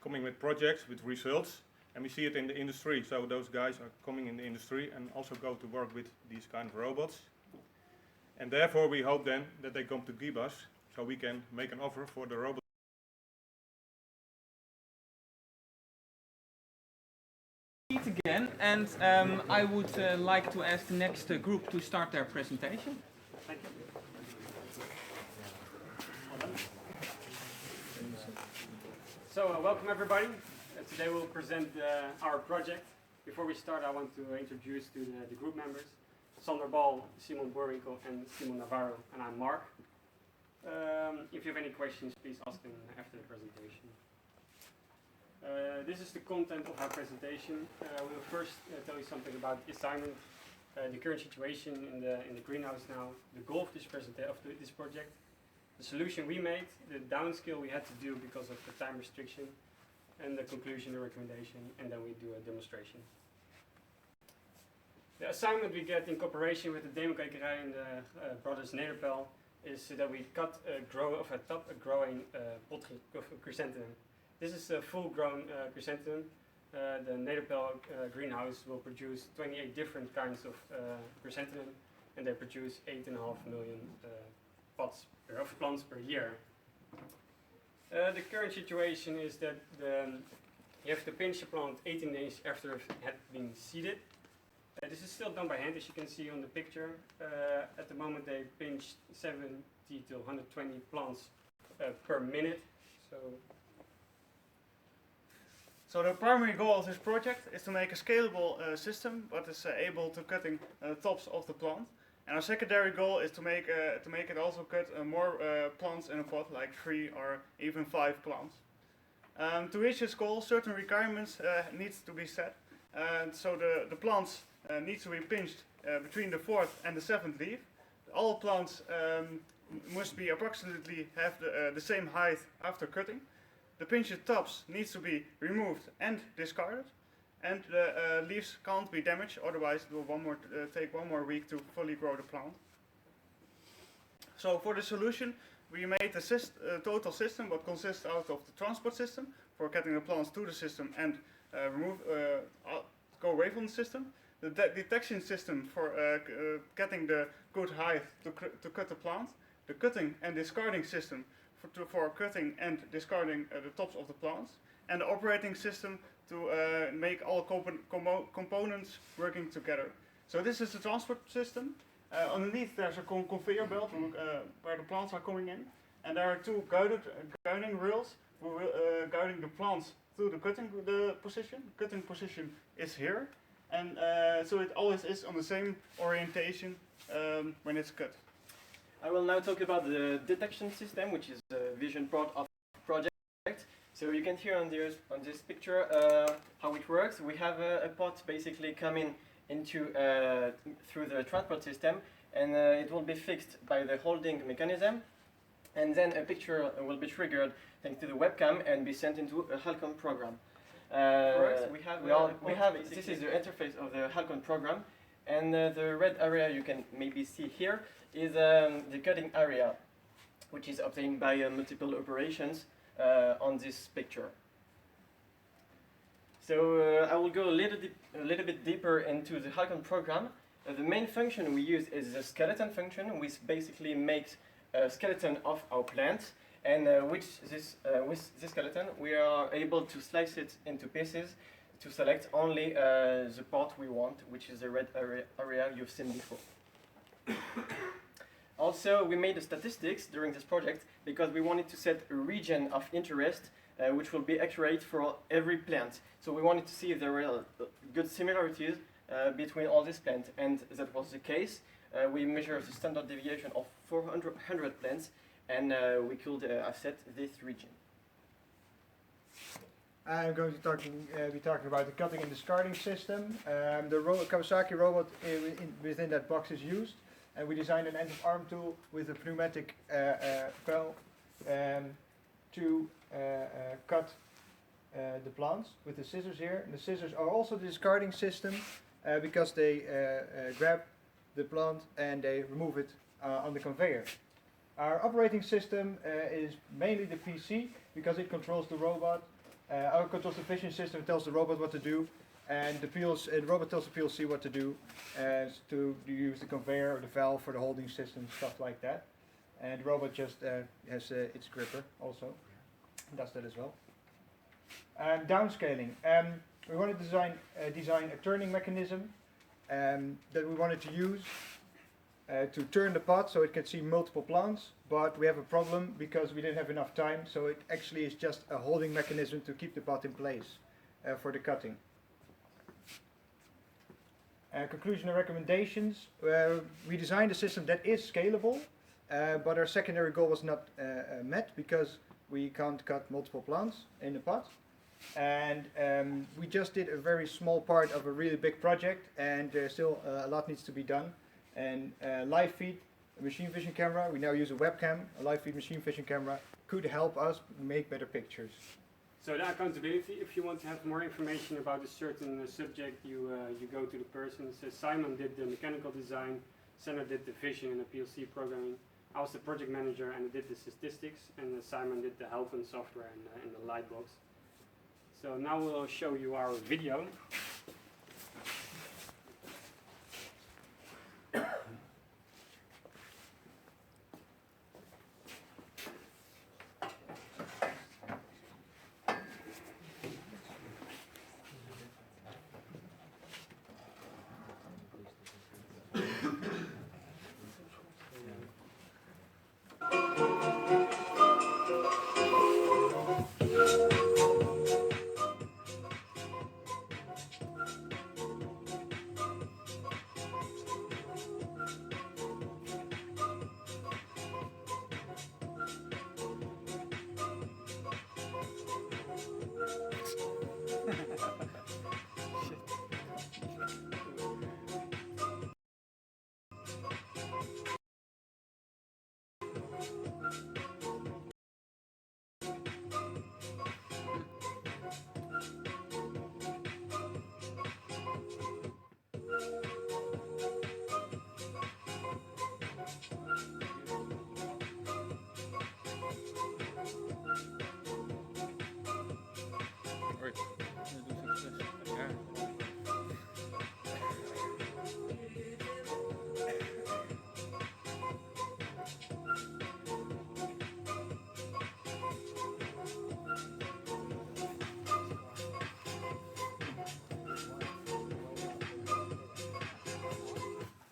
coming with projects, with results, and we see it in the industry. So those guys are coming in the industry and also go to work with these kind of robots. And therefore we hope then that they come to Gibas so we can make an offer for the robot. Again, and I would like to ask the next group to start their presentation. Thank you. So welcome everybody. Today we'll present our project. Before we start, I want to introduce to the group members, Sander Bal, Simon Boerwinkel and Simon Navarro, and I'm Mark. If you have any questions, please ask them after the presentation. This is the content of our presentation. We will first tell you something about the assignment, the current situation in the greenhouse now, the goal of this project, the solution we made, the downscale we had to do because of the time restriction, and the conclusion, the recommendation, and then we do a demonstration. The assignment we get in cooperation with the Demokwekerij and the brothers Nederpel is that we cut a growing pot chrysanthemum. This is a full-grown chrysanthemum. The Nederpel greenhouse will produce 28 different kinds of chrysanthemum, and they produce 8.5 million plants per year. The current situation is that you have to pinch the plant 18 days after it had been seeded. This is still done by hand, as you can see on the picture. At the moment they pinch 70 to 120 plants per minute. So the primary goal of this project is to make a scalable system that is able to cutting tops of the plant. And our secondary goal is to make it also cut more plants in a pot, like 3 or even 5 plants. To reach this goal, certain requirements need to be set. So the plants need to be pinched between the 4th and the 7th leaf. All plants must be approximately have the same height after cutting. The pinched tops needs to be removed and discarded, and the leaves can't be damaged, otherwise it will take one more week to fully grow the plant. So for the solution, we made a total system that consists out of the transport system for getting the plants to the system and go away from the system, the detection system for getting the good height to cut the plant, the cutting and discarding system for cutting and discarding the tops of the plants, and the operating system to make all components working together. So this is the transport system. Underneath there's a conveyor belt where the plants are coming in, and there are 2 guiding rails guiding the plants to the cutting position. The cutting position is here, and so it always is on the same orientation when it's cut. I will now talk about the detection system, which is a vision part of the project. So you can hear on this picture how it works. We have a pot basically coming into through the transport system, and it will be fixed by the holding mechanism, and then a picture will be triggered thanks to the webcam and be sent into a Halcon program. This is the interface of the Halcon program, And the red area you can maybe see here is the cutting area, which is obtained by multiple operations on this picture. So I will go a little bit deeper into the Halcon program. The main function we use is the skeleton function, which basically makes a skeleton of our plant, and with this skeleton we are able to slice it into pieces to select only the part we want, which is the red area you've seen before. Also, we made the statistics during this project because we wanted to set a region of interest which will be accurate for every plant. So we wanted to see if there were good similarities between all these plants, and that was the case. We measured the standard deviation of 400 plants, and we could asset this region. I'm going to be talking about the cutting and discarding system. The Kawasaki robot within that box is used, and we designed an end-of-arm tool with a pneumatic fell to cut the plants with the scissors here. And the scissors are also the discarding system because they grab the plant and they remove it on the conveyor. Our operating system is mainly the PC because it controls the robot. Our controls the vision system tells the robot what to do, and the robot tells the PLC what to do, to use the conveyor or the valve for the holding system, stuff like that. And the robot just has its gripper also, does that as well. Downscaling. We wanted to design a turning mechanism that we wanted to use to turn the pot so it can see multiple plants, but we have a problem because we didn't have enough time, so it actually is just a holding mechanism to keep the pot in place for the cutting. Conclusion and recommendations. We designed a system that is scalable, but our secondary goal was not met because we can't cut multiple plants in the pot. And we just did a very small part of a really big project, and still a lot needs to be done. And live feed, a machine vision camera, we now use a webcam, a live feed machine vision camera, could help us make better pictures. So the accountability, if you want to have more information about a certain subject, you go to the person. So Simon did the mechanical design, Senna did the vision and the PLC programming. I was the project manager and I did the statistics, and Simon did the help and software and the light box. So now we'll show you our video.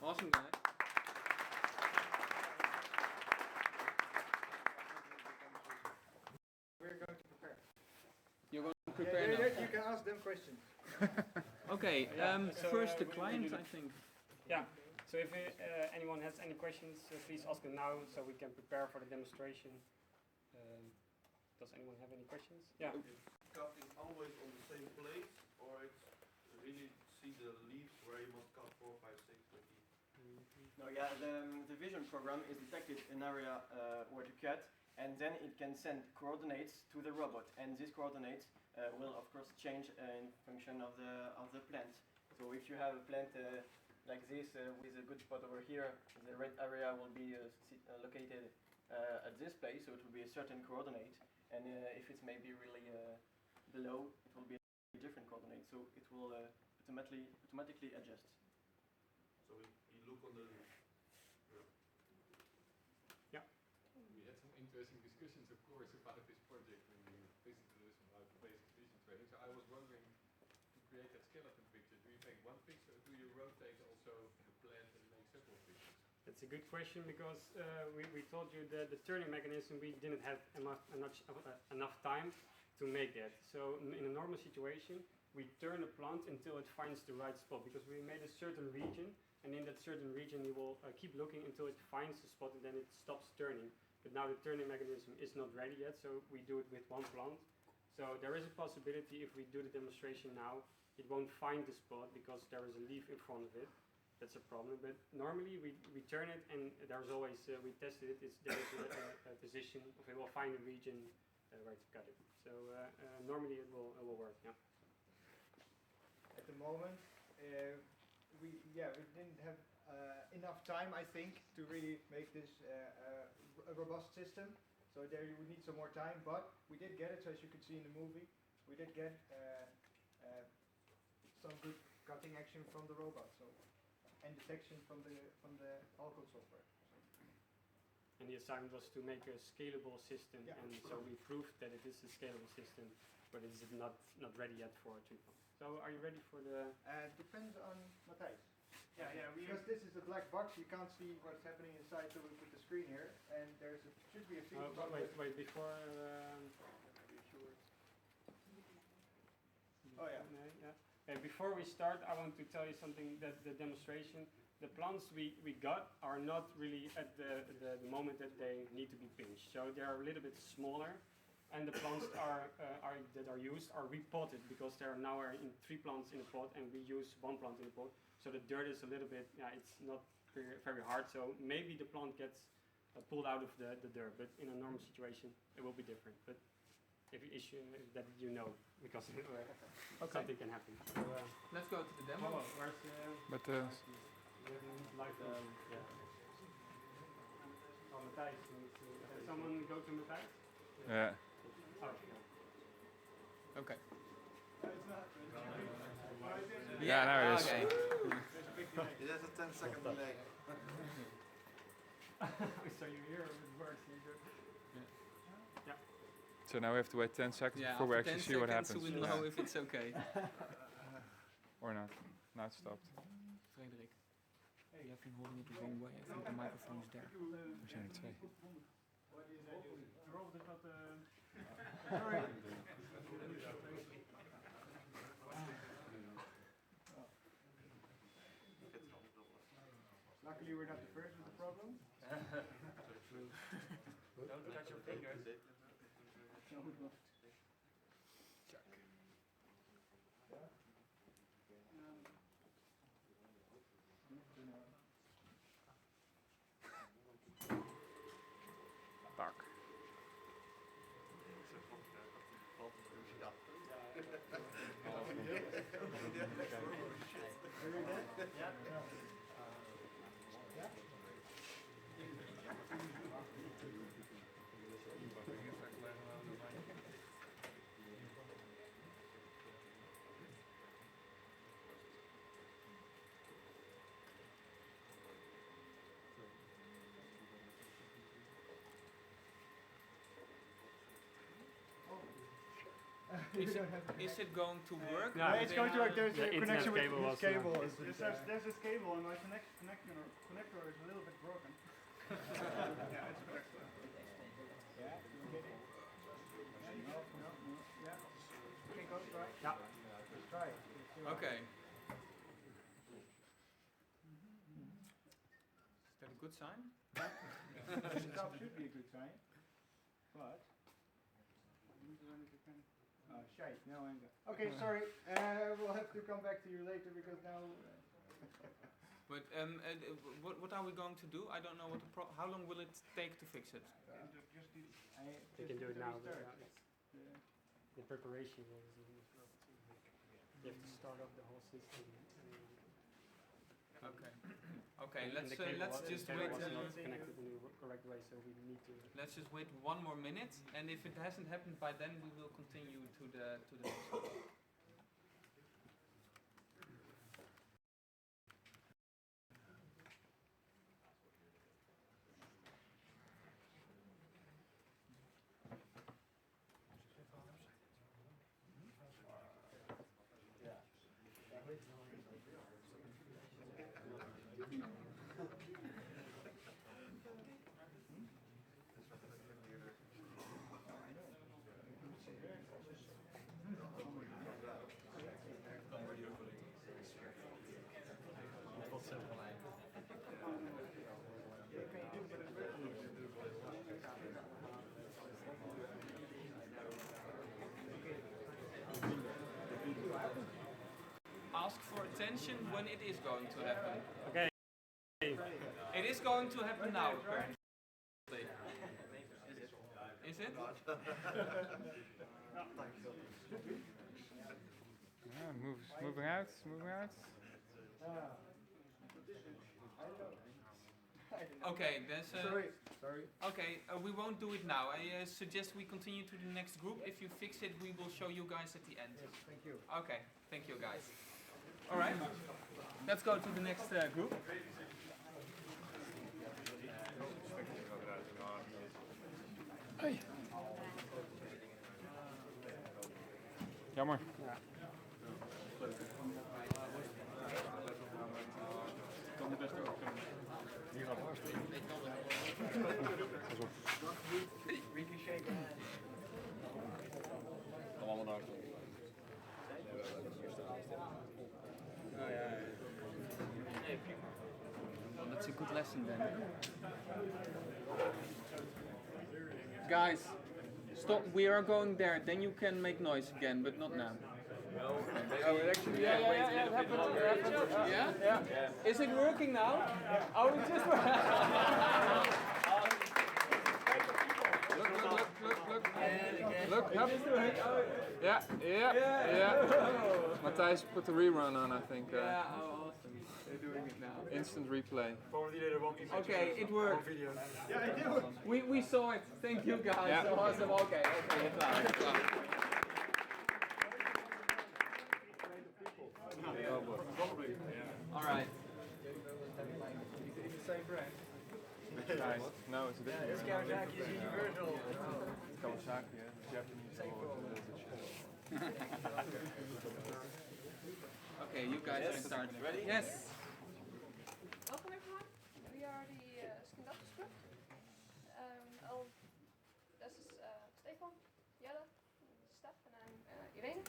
Awesome, guys. We're going to prepare. You're going to prepare now. You can ask them questions. Okay, So, first the we client, do I think. Yeah, so if anyone has any questions, please ask them now so we can prepare for the demonstration. Does anyone have any questions? Yeah. Cutting always on the same place, or it's really see the leaves where you must cut 4, 5, 6 with the... No, yeah, the vision program is detected an area where to cut, and then it can send coordinates to the robot, and these coordinates will of course change in function of the plant. So if you have a plant like this, with a good spot over here. The red area will be located at this place, so it will be a certain coordinate. And if it's maybe really below, it will be a different coordinate. So it will automatically adjust. So we look on the. Yeah. We had some interesting discussions, of course, about this project when we visited us about the basic vision training. So I was wondering, to create that skeleton picture, do you make one picture or do you rotate also the plant and make several pictures? That's a good question because we told you that the turning mechanism, we didn't have enough time to make that. So in a normal situation, we turn a plant until it finds the right spot because we made a certain region, and in that certain region you will keep looking until it finds the spot and then it stops turning. But now the turning mechanism is not ready yet, so we do it with one plant. So there is a possibility if we do the demonstration now, it won't find the spot because there is a leaf in front of it. That's a problem. But normally we turn it and there's always, we tested it, there is a position, okay, we'll find a region where to cut it. So normally it will work, yeah. At the moment, we didn't have enough time, I think, to really make this a robust system. So there you would need some more time, but we did get it. So as you could see in the movie, we did get some good cutting action from the robot, so and detection from the Alcode software. And the assignment was to make a scalable system, and so we proved that it is a scalable system, but it is not ready yet for treatment. So are you ready for the? Depends on Matthijs. Yeah. Because this is a black box, you can't see what's happening inside. So we put the screen here, and should be a few. Wait, before. Oh yeah. Okay, before we start, I want to tell you something. That the demonstration, the plants we got are not really at the moment that they need to be pinched. So they are a little bit smaller. And the plants that are used are repotted because there are now in 3 plants in a pot, and we use 1 plant in a pot. So the dirt is a little bit, it's not very hard. So maybe the plant gets pulled out of the dirt, but in a normal situation it will be different. But if that you know, because something can happen. So, let's go to the demo. Where's But Matthijs? Can someone go to Matthijs? yeah. Okay. Yeah, now it is. Okay. It has a 10-second delay. So you hear it works. Yeah. So now we have to wait 10 seconds Yeah, before we after actually 10 see what seconds happens. we'll know if it's okay. Or not. Now it stopped. Frederik, you have been holding it the wrong way. I think the microphone is there. Er zijn er 2. Sorry. Luckily we're not the first with the problem. Don't touch your fingers. No, we won't. Tak. Is it going to work? No, it's going to work. There's a connection with this cable. There's this cable, and my connector is a little bit broken. Yeah, it's correct. Yeah, you get it. No. Yeah. Okay, go try. Yeah. Let's try it. Okay. Is that a good sign? The top should be a good sign, but. Shite, no anger. Okay, sorry. We'll have to come back to you later because now. But what are we going to do? I don't know what how long will it take to fix it? You can do it now. But, the preparation is. You have to start off the whole system. Okay. Okay, And let's the cable just cable wait. was not connected in the correct way, so we need to. Let's just wait 1 more minute, and if it hasn't happened by then, we will continue to the next one. Ask for attention when it is going to happen. Okay. It is going to happen now, apparently. Is it? Moving out, moving out. Okay, there's Sorry. Okay, we won't do it now. I suggest we continue to the next group. If you fix it, we will show you guys at the end. Yes, thank you. Okay, thank you guys. All right, let's go to the next group. Hey. Jammer. Ja. Kan de beste ook. Hier gaat Kom allemaal naar achter. Well, that's a good lesson then. Guys, stop. We are going there. Then you can make noise again, but not now. Oh, it actually, Yeah, it happened. Yeah? Is it working now? Oh, we just Look, hup. Yeah. Matthijs put the rerun on, I think. Yeah, oh, awesome. They're doing it now. Instant replay. Okay, it worked. Yeah, I do. We saw it. Thank you guys. Yeah. Awesome. Okay. All right. It's the same brand. Nice. No, it's a different. This Kawasaki is universal. It's Kawasaki, yeah. Japanese. Okay, you guys can start. Ready? Yes. Welcome everyone. We are the Skindapters group. This is Stefan, Jelle, Stef, and I'm Irene.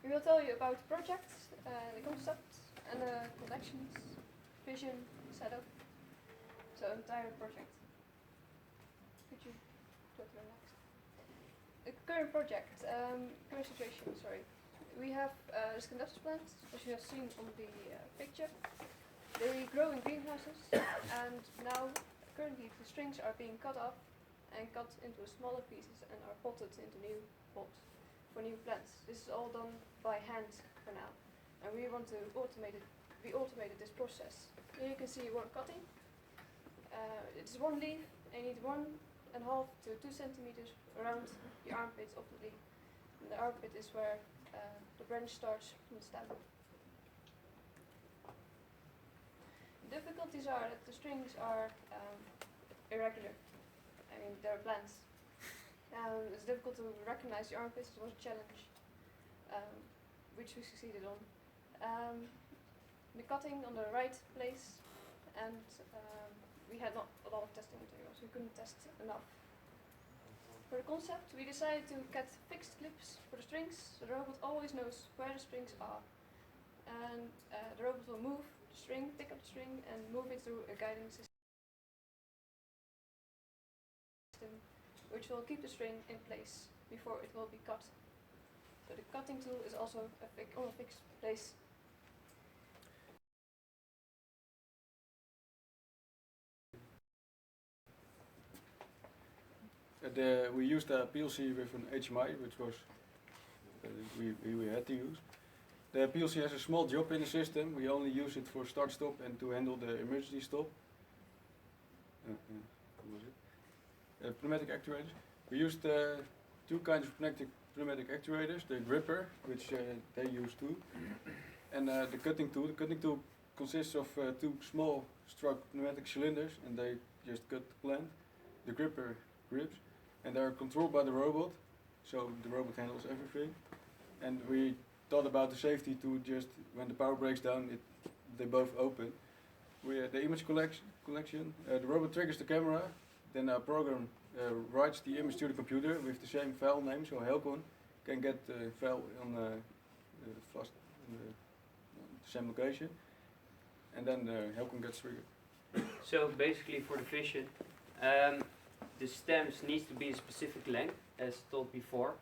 We will tell you about the project, the concept, and the connections, vision, setup. So entire project. Could you go to the next? The current project, current situation, sorry. We have the Skindapters plants, as you have seen on the picture. They grow in greenhouses, and now currently the strings are being cut off and cut into smaller pieces and are potted into new pots for new plants. This is all done by hand for now, and we want to automate it. We automated this process. Here you can see one cutting. It's one leaf, and you need 1.5 to 2 centimeters around the armpits of the leaf. And the armpit is where the branch starts from the stem. The difficulties are that the strings are irregular. I mean, they're plants. It's difficult to recognize the armpits. It was a challenge, which we succeeded on. The cutting on the right place, and we had not a lot of testing materials. We couldn't test enough. For the concept, we decided to get fixed clips for the strings, so the robot always knows where the strings are. And the robot will move the string, pick up the string, and move it through a guiding system, which will keep the string in place before it will be cut. So the cutting tool is also on a fixed place. We used a PLC with an HMI, which was we had to use. The PLC has a small job in the system. We only use it for start-stop and to handle the emergency stop. What was it? Pneumatic actuators. We used two kinds of pneumatic actuators. The gripper, which they use too, and the cutting tool. The cutting tool consists of two small stroke pneumatic cylinders, and they just cut the plant. The gripper grips, and they are controlled by the robot, so the robot handles everything. And we thought about the safety to just, when the power breaks down, they both open. The image collection, the robot triggers the camera, then our program writes the image to the computer with the same file name, so Helcon can get the file on the same location, and then Helcon gets triggered. So basically for the vision, the stems needs to be a specific length, as told before.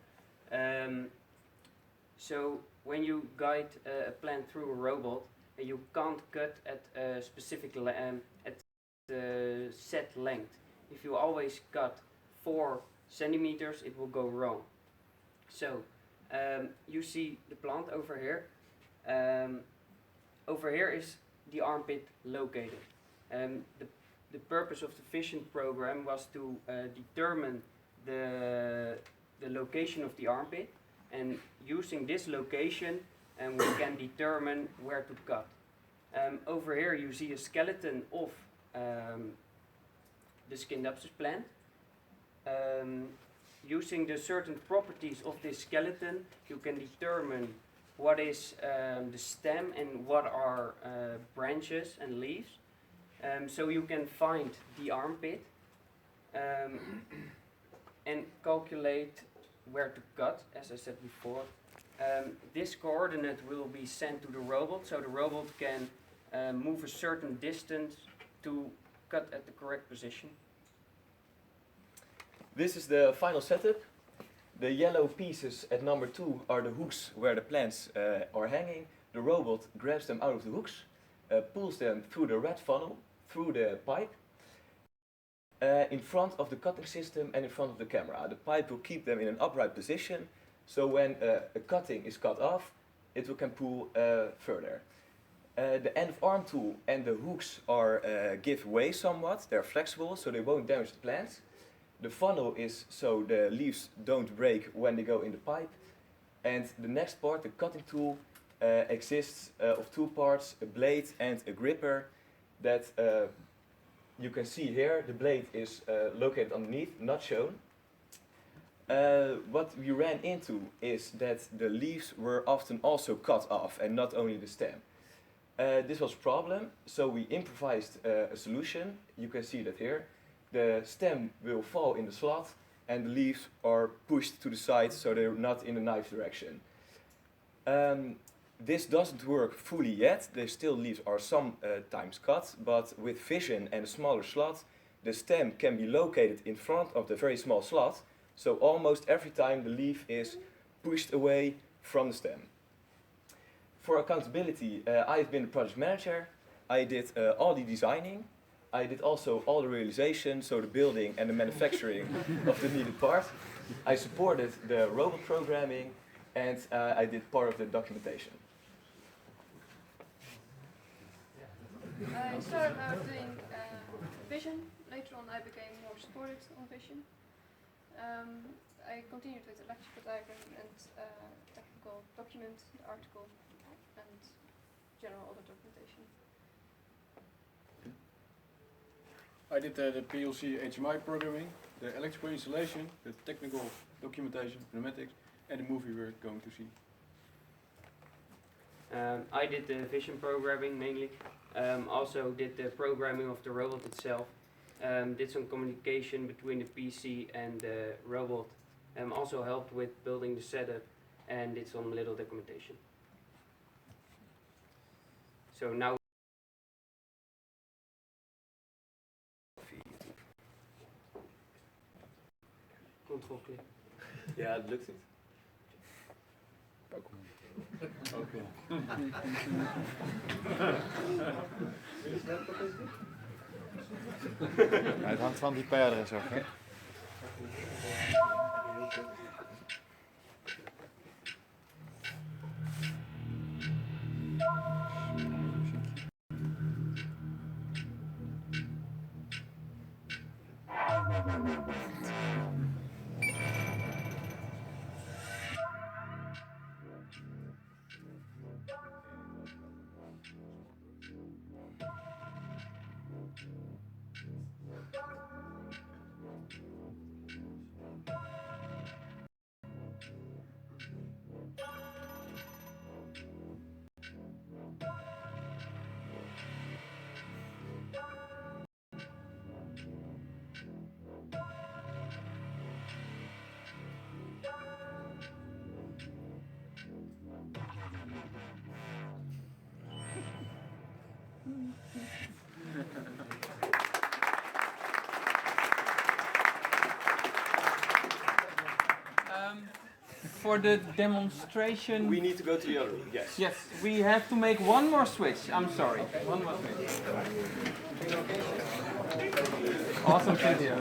So when you guide a plant through a robot, you can't cut at a specific set length. If you always cut 4 centimeters, it will go wrong. So you see the plant over here. Over here is the armpit located. The purpose of the vision program was to determine the location of the armpit, and using this location we can determine where to cut. Over here you see a skeleton of the Scindapsus plant. Using the certain properties of this skeleton, you can determine what is the stem and what are branches and leaves. So you can find the armpit and calculate where to cut, as I said before. This coordinate will be sent to the robot, so the robot can move a certain distance to cut at the correct position. This is the final setup. The yellow pieces at number 2 are the hooks where the plants are hanging. The robot grabs them out of the hooks, pulls them through the red funnel, through the pipe, in front of the cutting system and in front of the camera. The pipe will keep them in an upright position, so when a cutting is cut off, it can pull further. The end of arm tool and the hooks give way somewhat. They're flexible, so they won't damage the plants. The funnel is so the leaves don't break when they go in the pipe. And the next part, the cutting tool, exists of 2 parts, a blade and a gripper that you can see here. The blade is located underneath, not shown. What we ran into is that the leaves were often also cut off and not only the stem. This was a problem, so we improvised a solution. You can see that here. The stem will fall in the slot and the leaves are pushed to the side so they're not in the knife direction. This doesn't work fully yet. The still leaves are sometimes cut, but with vision and a smaller slot, the stem can be located in front of the very small slot, so almost every time the leaf is pushed away from the stem. For accountability, I've been the project manager. I did all the designing. I did also all the realization, so the building and the manufacturing of the needed part. I supported the robot programming, and I did part of the documentation. I started out doing vision. Later on I became more supported on vision. I continued with electrical diagram and technical document, the article, and general other documentation. I did the PLC HMI programming, the electrical installation, the technical documentation, pneumatics, and the movie we're going to see. I did the vision programming mainly. Also did the programming of the robot itself. Did some communication between the PC and the robot. Also helped with building the setup and did some little documentation. So now Control-click. Ja, het lukt niet. Oké. Ja, het hangt van die perders af, hè? For the demonstration, We need to go to the other room, yes. yes, we have to make one more switch. I'm sorry, one more switch. Awesome video.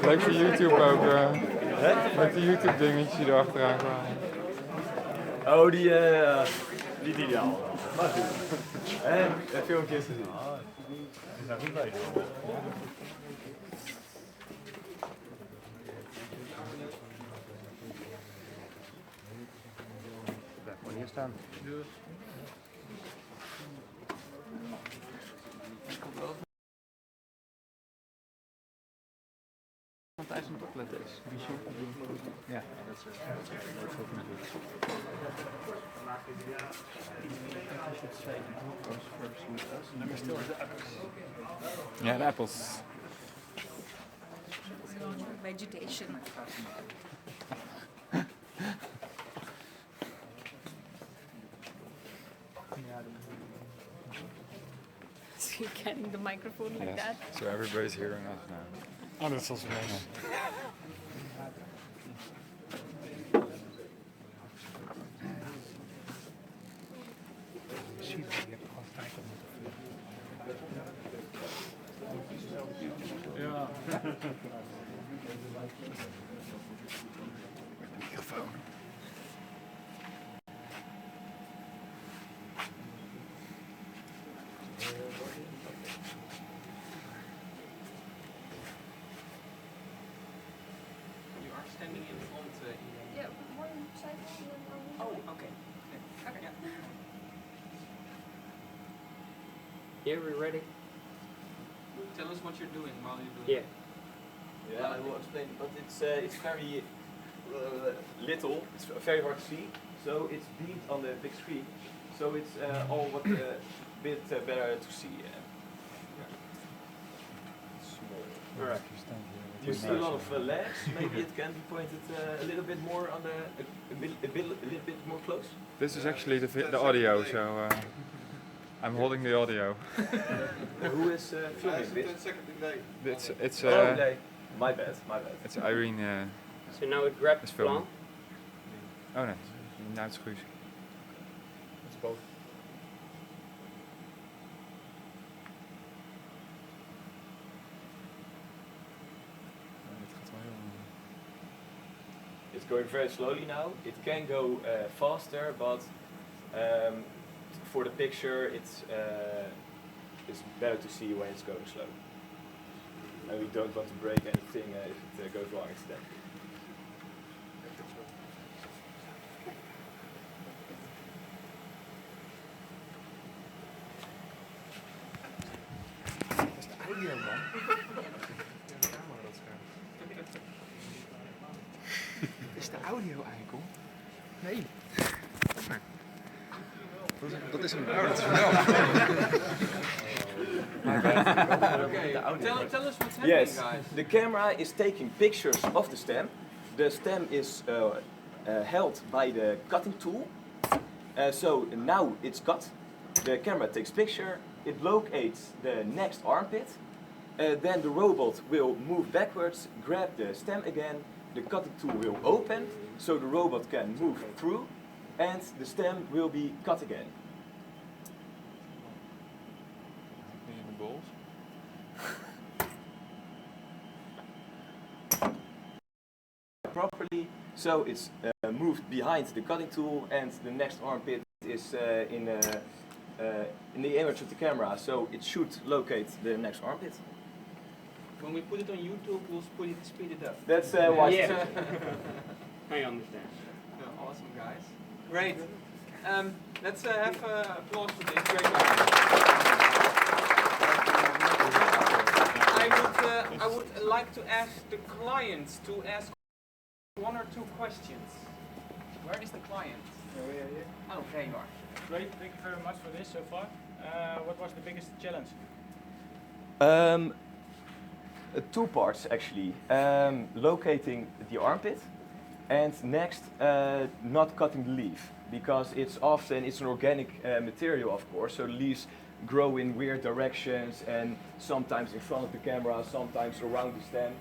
Leuk voor YouTube ook. Met de YouTube dingetje erachteraan kwamen. Oh, niet ideaal. Maar goed. En filmpjes te zien. Die zijn goed bezig. Gewoon hier staan. Want hij is aan het opletten is. Ja, dat is ook niet goed. Ja, de appels. Vegetation. So you're getting the microphone like that? So everybody's hearing us now. Oh, dat is also nice. Ja. Microfoon. You are standing in front. Yeah, one side and then I'll move. Oh, okay. Okay. Yeah. Here we're ready. Tell us what you're doing while you're doing Yeah. it. Yeah, I will explain, but it's very little. It's very hard to see. So it's beamed on the big screen. So it's all what bit better to see. Small. Alright. You see a lot of legs. Maybe it can be pointed a little bit more on a little bit more close. This is actually the audio, so I'm holding the audio. Who is filming this? It's okay. My bad. It's Irene. So now it grabs is the plan. filming. Oh nee, nou het is goed. It's both. It's going very slowly now. It can go faster, but for the picture, it's better to see when it's going slow. And we don't want to break anything if it goes wrong accidentally. Dat is de audio, man. Is de audio eikel? Nee. Dat is een dat is Okay, tell us what's happening, Yes, guys. the camera is taking pictures of the stem. The stem is held by the cutting tool. So now it's cut. The camera takes picture. It locates the next armpit. Then the robot will move backwards, grab the stem again. The cutting tool will open, so the robot can move through, and the stem will be cut again. in the balls. Properly, so it's moved behind the cutting tool, and the next armpit is in the image of the camera, so it should locate the next armpit. when we put it on YouTube, we'll speed it up. That's why. Yeah. I understand. Yeah, awesome, guys. Great. Let's have applause for this. Great. I would like to ask the clients to ask 1 or 2 questions. Where is the client? Oh, there you are. Great, thank you very much for this so far. What was the biggest challenge? 2 parts actually. Locating the armpit, and next, not cutting the leaf, because it's an organic material, of course, so the leaves grow in weird directions and sometimes in front of the camera, sometimes around the stem.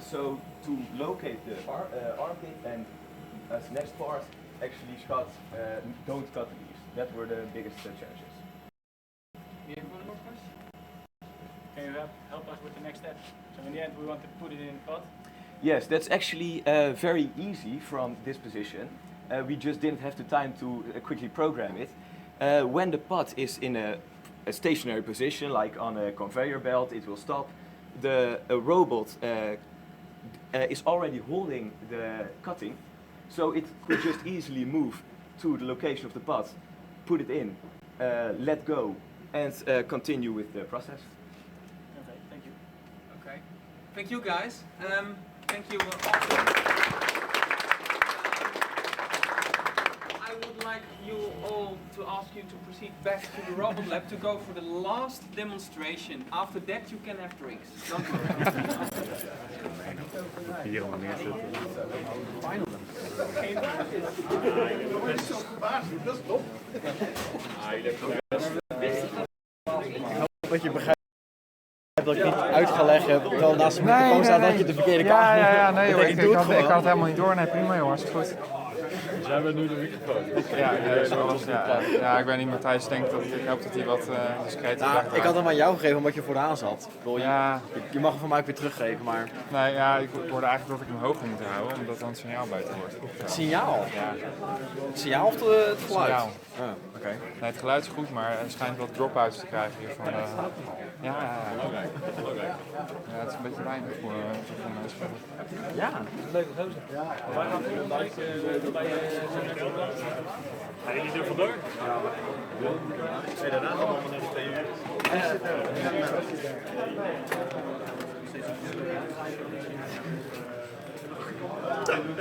So to locate the armpit, and as next part, actually don't cut the leaves. That were the biggest challenges. You have one more question? Can you help us with the next step? So in the end we want to put it in pot. Yes, that's actually very easy from this position. We just didn't have the time to quickly program it. When the pot is in a stationary position, like on a conveyor belt, it will stop. The robot is already holding the cutting, so it could just easily move to the location of the pot, put it in, let go, and continue with the process. Okay, thank you. Okay. Thank you, guys. Thank you. I would like you all to ask you to proceed back to the robot lab to go for the last demonstration. After that, you can have drinks. Don't worry. Hier al neerzetten. Dat je begrijpt dat ik niet uit ga leggen, terwijl naast de microfoon staat dat je de verkeerde kant moet. Ja, nee hoor, ik had het helemaal niet door. Nee, prima joh, is goed. Dus jij bent nu de microfoon. Ja, ik weet niet, Matthijs denkt dat ik hoop dat hij wat discreet is. Ik had hem aan jou gegeven omdat je vooraan zat. Je mag hem van mij ook weer teruggeven, maar... Nee, ja, ik hoorde eigenlijk dat ik hem hoog moet houden, omdat dan het signaal beter wordt. Het signaal? Ja. Het signaal of het geluid? Signaal. Oké. Nee, het geluid is goed, maar er schijnt wat drop-outs te krijgen hier van... Ja, het is een beetje weinig voor mensen. Ja, leuke gozer. Wij gaan volgende week bij jullie er vandoor? En daarna gaan we allemaal naar de TU.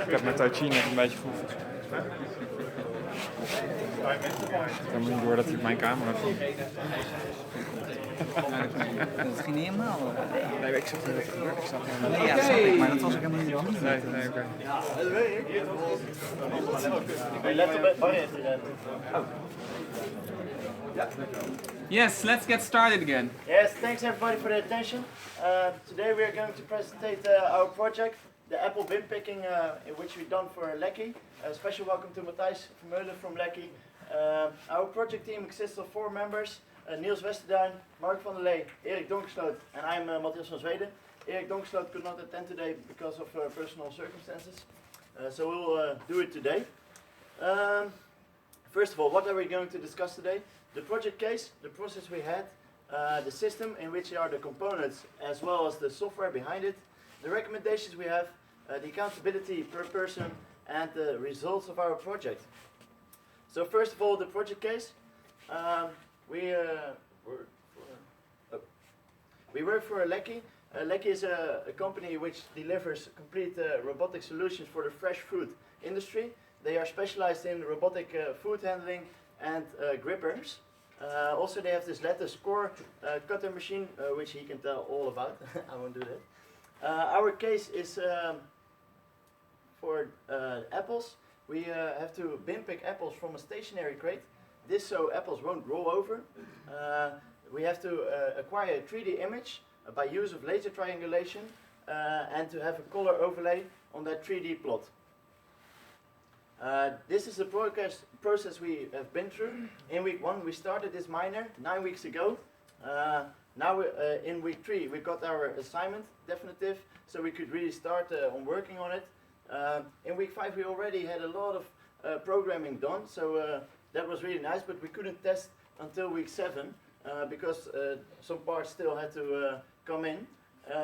Ik heb met Tai Chi net een beetje geoefend. Ik heb niet door dat hij op mijn camera komt. Dat ging niet helemaal. Nee, ik zag niet wat er gebeurde. Ik zag helemaal niet. Ja, dat snap ik, maar dat was ook helemaal niet handig. Nee, oké. Yes, let's get started again. Yes, thanks everybody for the attention. Today we are going to present our project, the apple bin picking, in which we've done for Lecky. A special welcome to Matthijs Vermeulen from Lecky. Our project team consists of 4 members. Niels Westerduin, Mark van der Lee, Erik Donkersloot, and I'm Matthias van Zweden. Erik Donkersloot could not attend today because of personal circumstances, so we'll do it today. First of all, what are we going to discuss today? The project case, the process we had, the system in which are the components as well as the software behind it, the recommendations we have, the accountability per person, and the results of our project. So first of all, the project case. We work for Lecky. Lecky is a company which delivers complete robotic solutions for the fresh food industry. They are specialized in robotic food handling and grippers. Also they have this lattice core cutter machine, which he can tell all about. I won't do that. Our case is for apples. We have to bin pick apples from a stationary crate. This so apples won't roll over. We have to acquire a 3D image by use of laser triangulation and to have a color overlay on that 3D plot. This is the process we have been through. In week 1 we started this minor 9 weeks ago. Now in week 3 we got our assignment definitive, so we could really start on working on it. In week 5 we already had a lot of programming done, so that was really nice, but we couldn't test until week 7 because some parts still had to come in.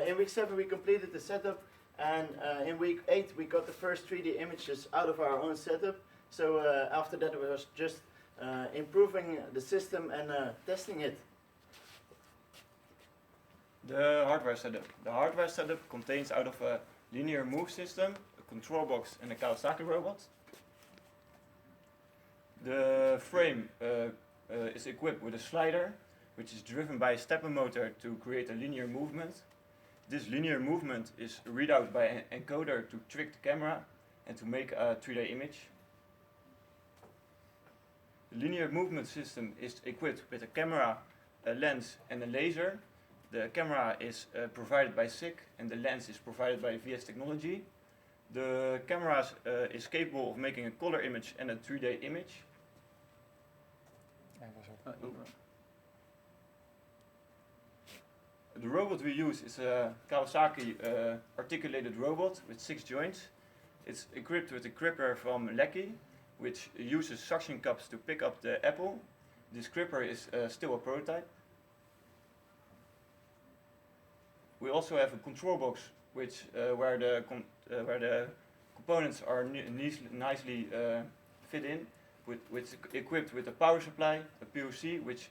In week 7 we completed the setup, and in week 8 we got the first 3D images out of our own setup. So after that it was just improving the system and testing it. The hardware setup. The hardware setup contains out of a linear move system, a control box and a Kawasaki robot. The frame is equipped with a slider, which is driven by a stepper motor to create a linear movement. This linear movement is read out by an encoder to trick the camera and to make a 3D image. The linear movement system is equipped with a camera, a lens and a laser. The camera is provided by SICK and the lens is provided by VS Technology. The camera is capable of making a color image and a 3D image. The robot we use is a Kawasaki articulated robot with 6 joints. It's equipped with a gripper from Lecky, which uses suction cups to pick up the apple. This gripper is still a prototype. We also have a control box, which where the components are nicely fit in, with equipped with a power supply, a PLC which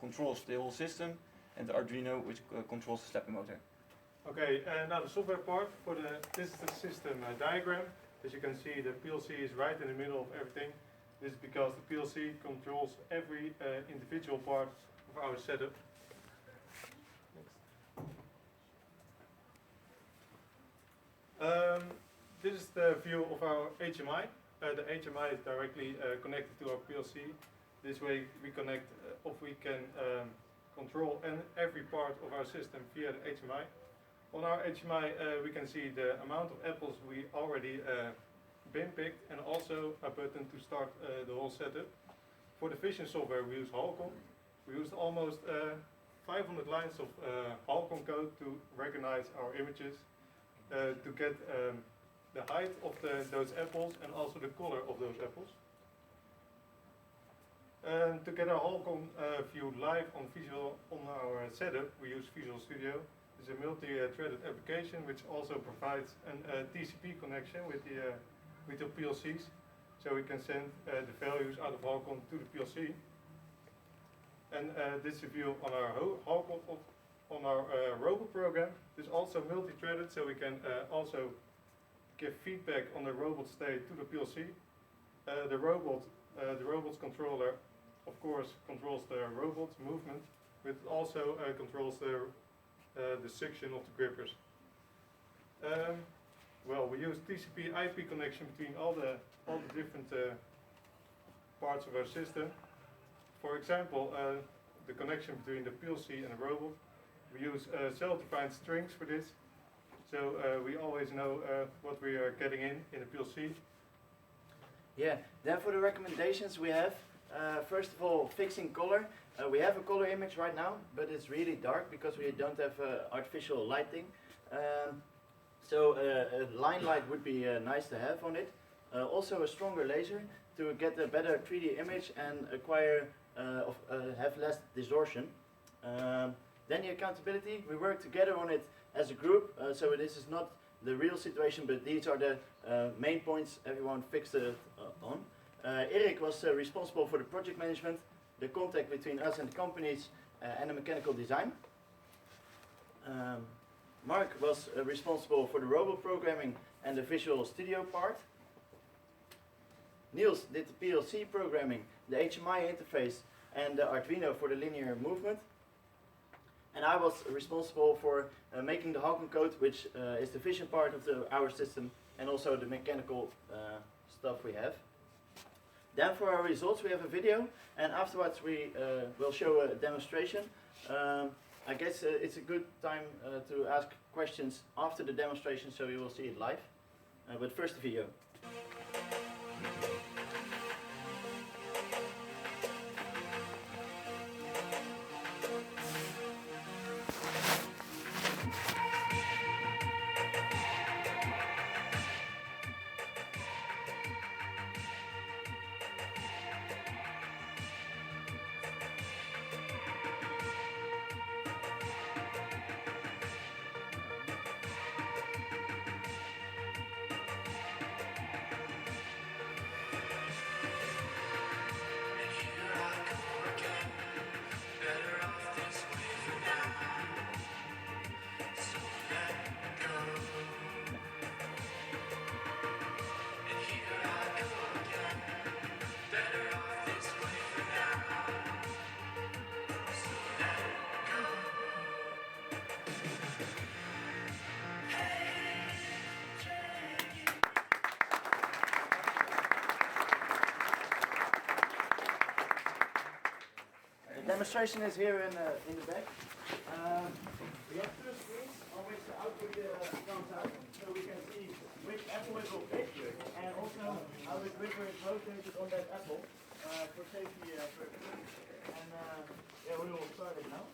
controls the whole system, and the Arduino which controls the stepper motor. Okay, now the software part for this is the system diagram. As you can see, the PLC is right in the middle of everything. This is because the PLC controls every individual part of our setup. This is the view of our HMI. The HMI is directly connected to our PLC. This way we connect, we can control every part of our system via the HMI. On our HMI we can see the amount of apples we already bin picked, and also a button to start the whole setup. For the vision software we use Halcon. We used almost 500 lines of Halcon code to recognize our images, to get the height of those apples and also the color of those apples. To get our Halcon view live on our setup, we use Visual Studio. It's a multi-threaded application which also provides a TCP connection with the PLCs, so we can send the values out of Halcon to the PLC. And this is a view on our Halcon on our robot program. It's also multi-threaded, so we can also give feedback on the robot state to the PLC. The robot's controller, of course, controls the robot's movement, but it also controls the suction of the grippers. Well, we use TCP/IP connection between all the different parts of our system. For example, the connection between the PLC and the robot. We use self-defined strings for this, so we always know what we are getting in the PLC. Yeah, then for the recommendations we have, first of all, fixing color. We have a color image right now, but it's really dark because we don't have artificial lighting. So a line light would be nice to have on it. Also a stronger laser to get a better 3D image and have less distortion. Then the accountability, we work together on it as a group, so this is not the real situation, but these are the main points everyone fixed on. Erik was responsible for the project management, the contact between us and the companies, and the mechanical design. Mark was responsible for the robot programming and the Visual Studio part. Niels did the PLC programming, the HMI interface, and the Arduino for the linear movement. And I was responsible for making the Halcon code, which is the vision part of our system, and also the mechanical stuff we have. Then for our results we have a video, and afterwards we will show a demonstration. I guess it's a good time to ask questions after the demonstration, so you will see it live. But first the video. demonstration is here in the back. We have two screens on which the output comes out, so we can see which apple it will pick, and also how the gripper is rotated on that apple for safety purposes. And yeah, we will start it now.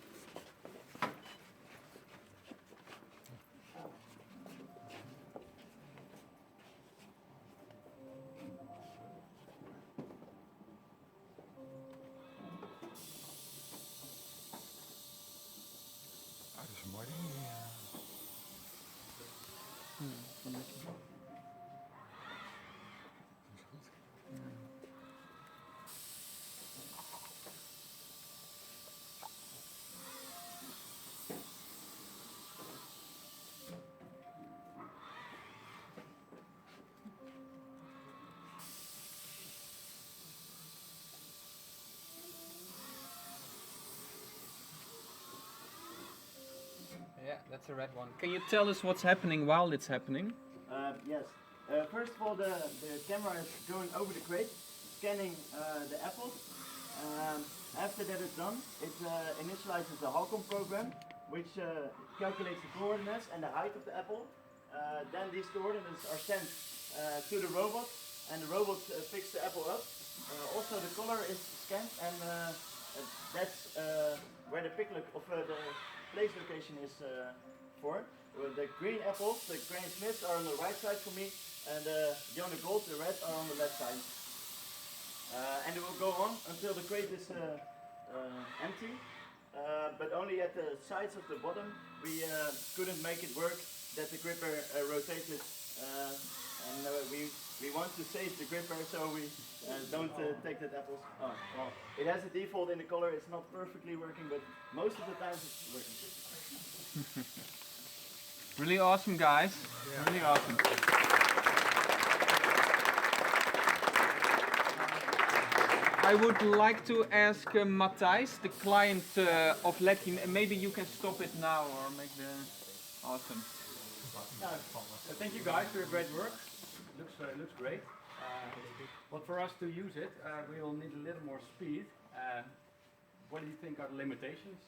Dat is een mooi ding. Yeah, that's a red one. Can you tell us what's happening while it's happening? Yes. First of all, the camera is going over the crate, scanning the apples. After that is done, it initializes the Halcom program, which calculates the coordinates and the height of the apple. Then these coordinates are sent to the robot, and the robot picks the apple up. Also, the color is scanned, and that's where the pick of the place location is for. The green apples, the Granny Smiths, are on the right side for me, and the Yona Gold, the red, are on the left side. And it will go on until the crate is empty, but only at the sides of the bottom we couldn't make it work that the gripper rotated, and we want to save the gripper, so we don't take that apples. Oh, well, it has a default in the color, it's not perfectly working, but most of the time it's working. Really awesome, guys. Yeah. Really awesome. I would like to ask Matthijs, the client of Lecky. Maybe you can stop it now or make the... Awesome. Thank you guys for your great work. Looks great. But for us to use it, we will need a little more speed. What do you think are the limitations?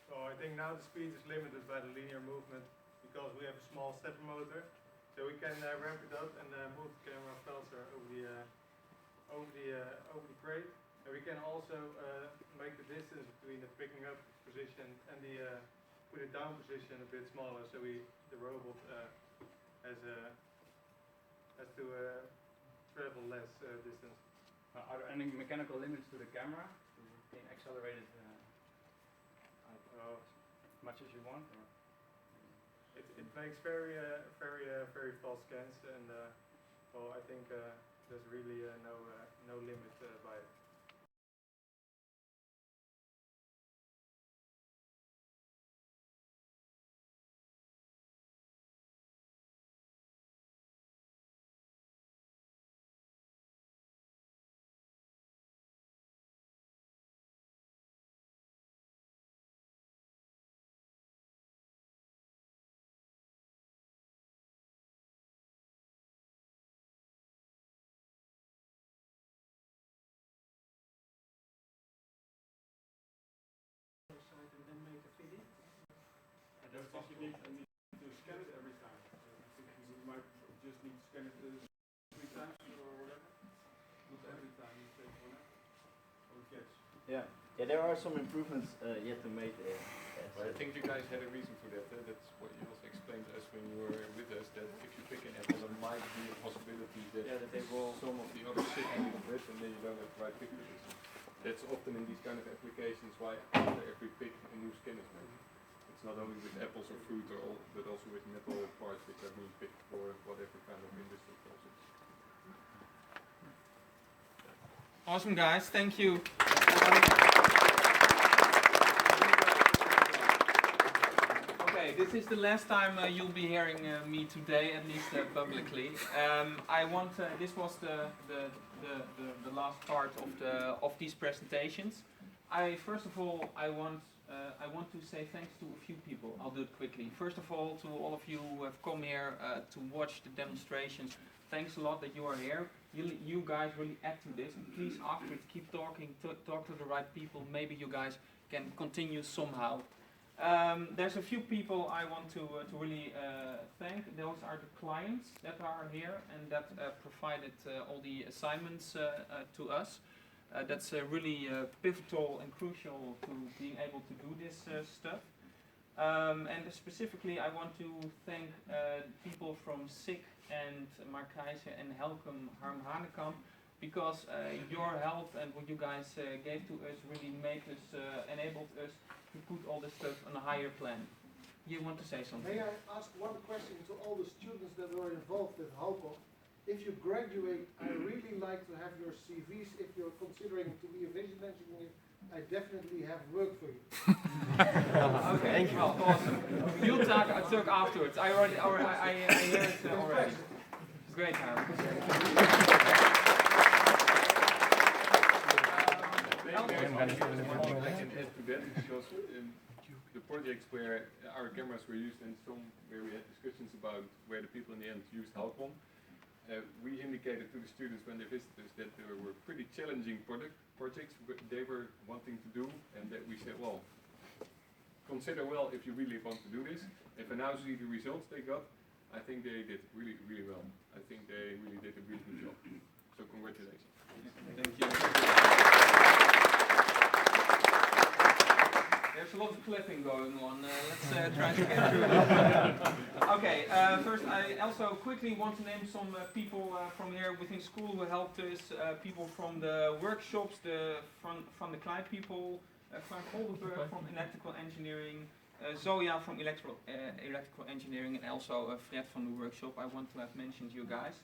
So I think now the speed is limited by the linear movement because we have a small stepper motor. So we can ramp it up and move the camera faster over the crate. And we can also make the distance between the picking up position and the put it down position a bit smaller, so the robot has to travel less distance. Are there any mechanical limits to the camera? Can you accelerate it as much as you want? Or? It makes very fast scans, and well, I think there's really no limit by it. And then make a feed in? And that's what you need to scan it every time. You might just need to scan it 3 times or whatever. Not every time you take one up. Or it gets. Yeah, there are some improvements yet to make. Well, I think you guys had a reason for that. That's what you also explained to us when you were with us, that if you pick an apple, there might be a possibility that, that they will some of the others sit on the bit and then you don't have the right pick position. That's often in these kind of applications why after every pick a new scan is made. It's not only with apples or fruit, but also with metal parts which are being picked for whatever kind of industrial process. Awesome, guys. Thank you. Okay, this is the last time you'll be hearing me today, at least publicly. This was the last part of these presentations. First of all, I want to say thanks to a few people. I'll do it quickly. First of all, to all of you who have come here to watch the demonstrations. Thanks a lot that you are here. you guys really add to this. And please afterwards keep talking, talk to the right people. Maybe you guys can continue somehow. There's a few people I want to really thank. Those are the clients that are here and that provided all the assignments to us. That's really pivotal and crucial to being able to do this stuff. And specifically I want to thank people from SICK and Markijse and Helcom Harm Hanekamp, because your help and what you guys gave to us really made us, enabled us to put all this stuff on a higher plan. You want to say something? May I ask one question to all the students that were involved with Helcom? If you graduate, I really like to have your CVs. If you're considering to be a vision engineer, I definitely have work for you. Okay, well, awesome. You'll talk afterwards. I hear it already. Great, Harm. The projects where our cameras were used and some where we had discussions about where the people in the end used Helcom, we indicated to the students when they visited us that there were pretty challenging projects they were wanting to do, and that we said, well, consider well if you really want to do this. If I now see the results they got, I think they did really, really well. I think they really did a really good job. So congratulations. Thank you. There's a lot of clapping going on. Let's try to get through it. Okay, first I also quickly want to name some people from here within school who helped us. People from the workshops, from the Klein people, Frank Oldenburg from electrical engineering, Zoya from electrical engineering, and also Fred from the workshop. I want to have mentioned you guys.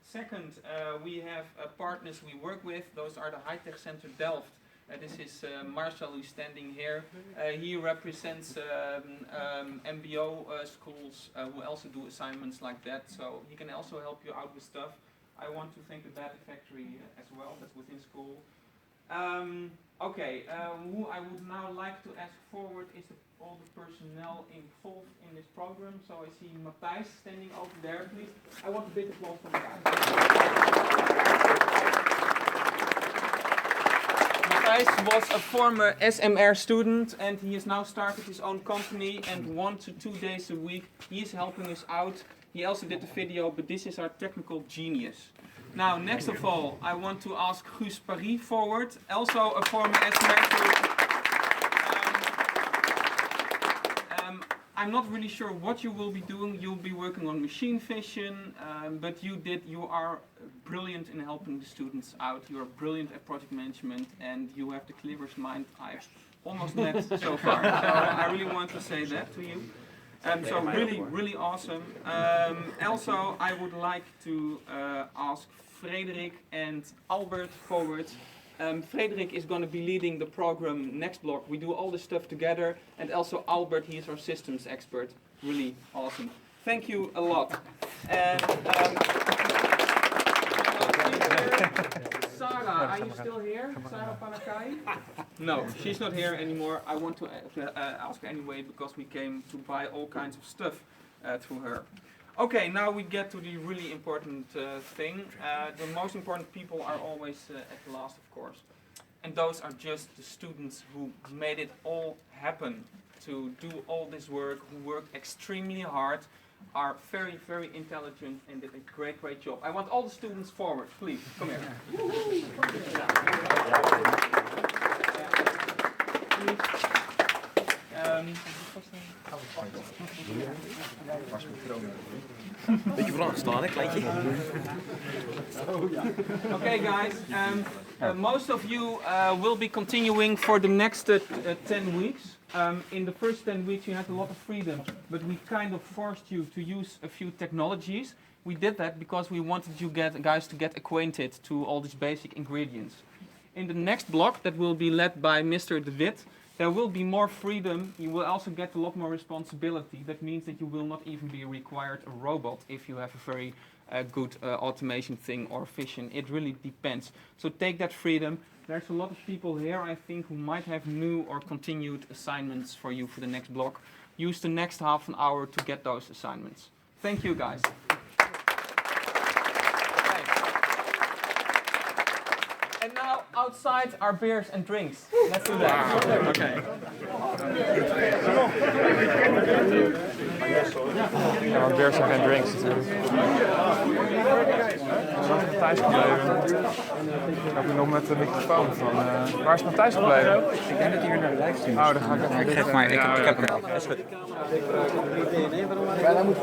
Second, we have partners we work with. Those are the High Tech Center Delft. This is Marcel, who's standing here. He represents MBO schools who also do assignments like that, so he can also help you out with stuff. I want to thank the Data Factory as well, that's within school. Who I would now like to ask forward is all the personnel involved in this program. So I see Matthijs standing over there, please. I want a big applause for Matthijs. Matthijs was a former SMR student and he has now started his own company, and 1 to 2 days a week he is helping us out. He also did the video, but this is our technical genius. Now, next of all, I want to ask Guus Paris forward, also a former SMR student. I'm not really sure what you will be doing. You'll be working on machine vision, but you are brilliant in helping the students out. You are brilliant at project management, and you have the cleverest mind I've almost met so far. So I really want to say that to you. So really, really awesome. Also, I would like to ask Frederik and Albert forward. Frederik is going to be leading the program next block. We do all this stuff together, and also Albert, he is our systems expert. Really awesome. Thank you a lot. And Sarah, are you still here? Sarah Panakai? No, she's not here anymore. I want to ask her anyway, because we came to buy all kinds of stuff through her. Okay, now we get to the really important thing. The most important people are always at the last, of course. And those are just the students who made it all happen, to do all this work, who worked extremely hard, are very, very intelligent, and did a great, great job. I want all the students forward, please. Come here. Beetje vooraan staan, hè, kleintje. Okay, guys. Most of you will be continuing for the next 10 weeks. In the first 10 weeks, you had a lot of freedom, but we kind of forced you to use a few technologies. We did that because we wanted you guys to get acquainted to all these basic ingredients. In the next block, that will be led by Mr. De Wit, there will be more freedom. You will also get a lot more responsibility. That means that you will not even be required a robot if you have a very good automation thing or vision. It really depends. So take that freedom. There's a lot of people here, I think, who might have new or continued assignments for you for the next block. Use the next half an hour to get those assignments. Thank you, guys. outside are beers and drinks. Let's do that. Okay. Ja, want beers zijn geen drinks natuurlijk. Matthijs gebleven. Ik heb nog met de microfoon van. Waar is Matthijs gebleven? Ik denk dat hij weer naar de livestream is. Oh, dan ga ik even. Ik geef maar, ik heb er al. Dat is goed. Ja, dan moet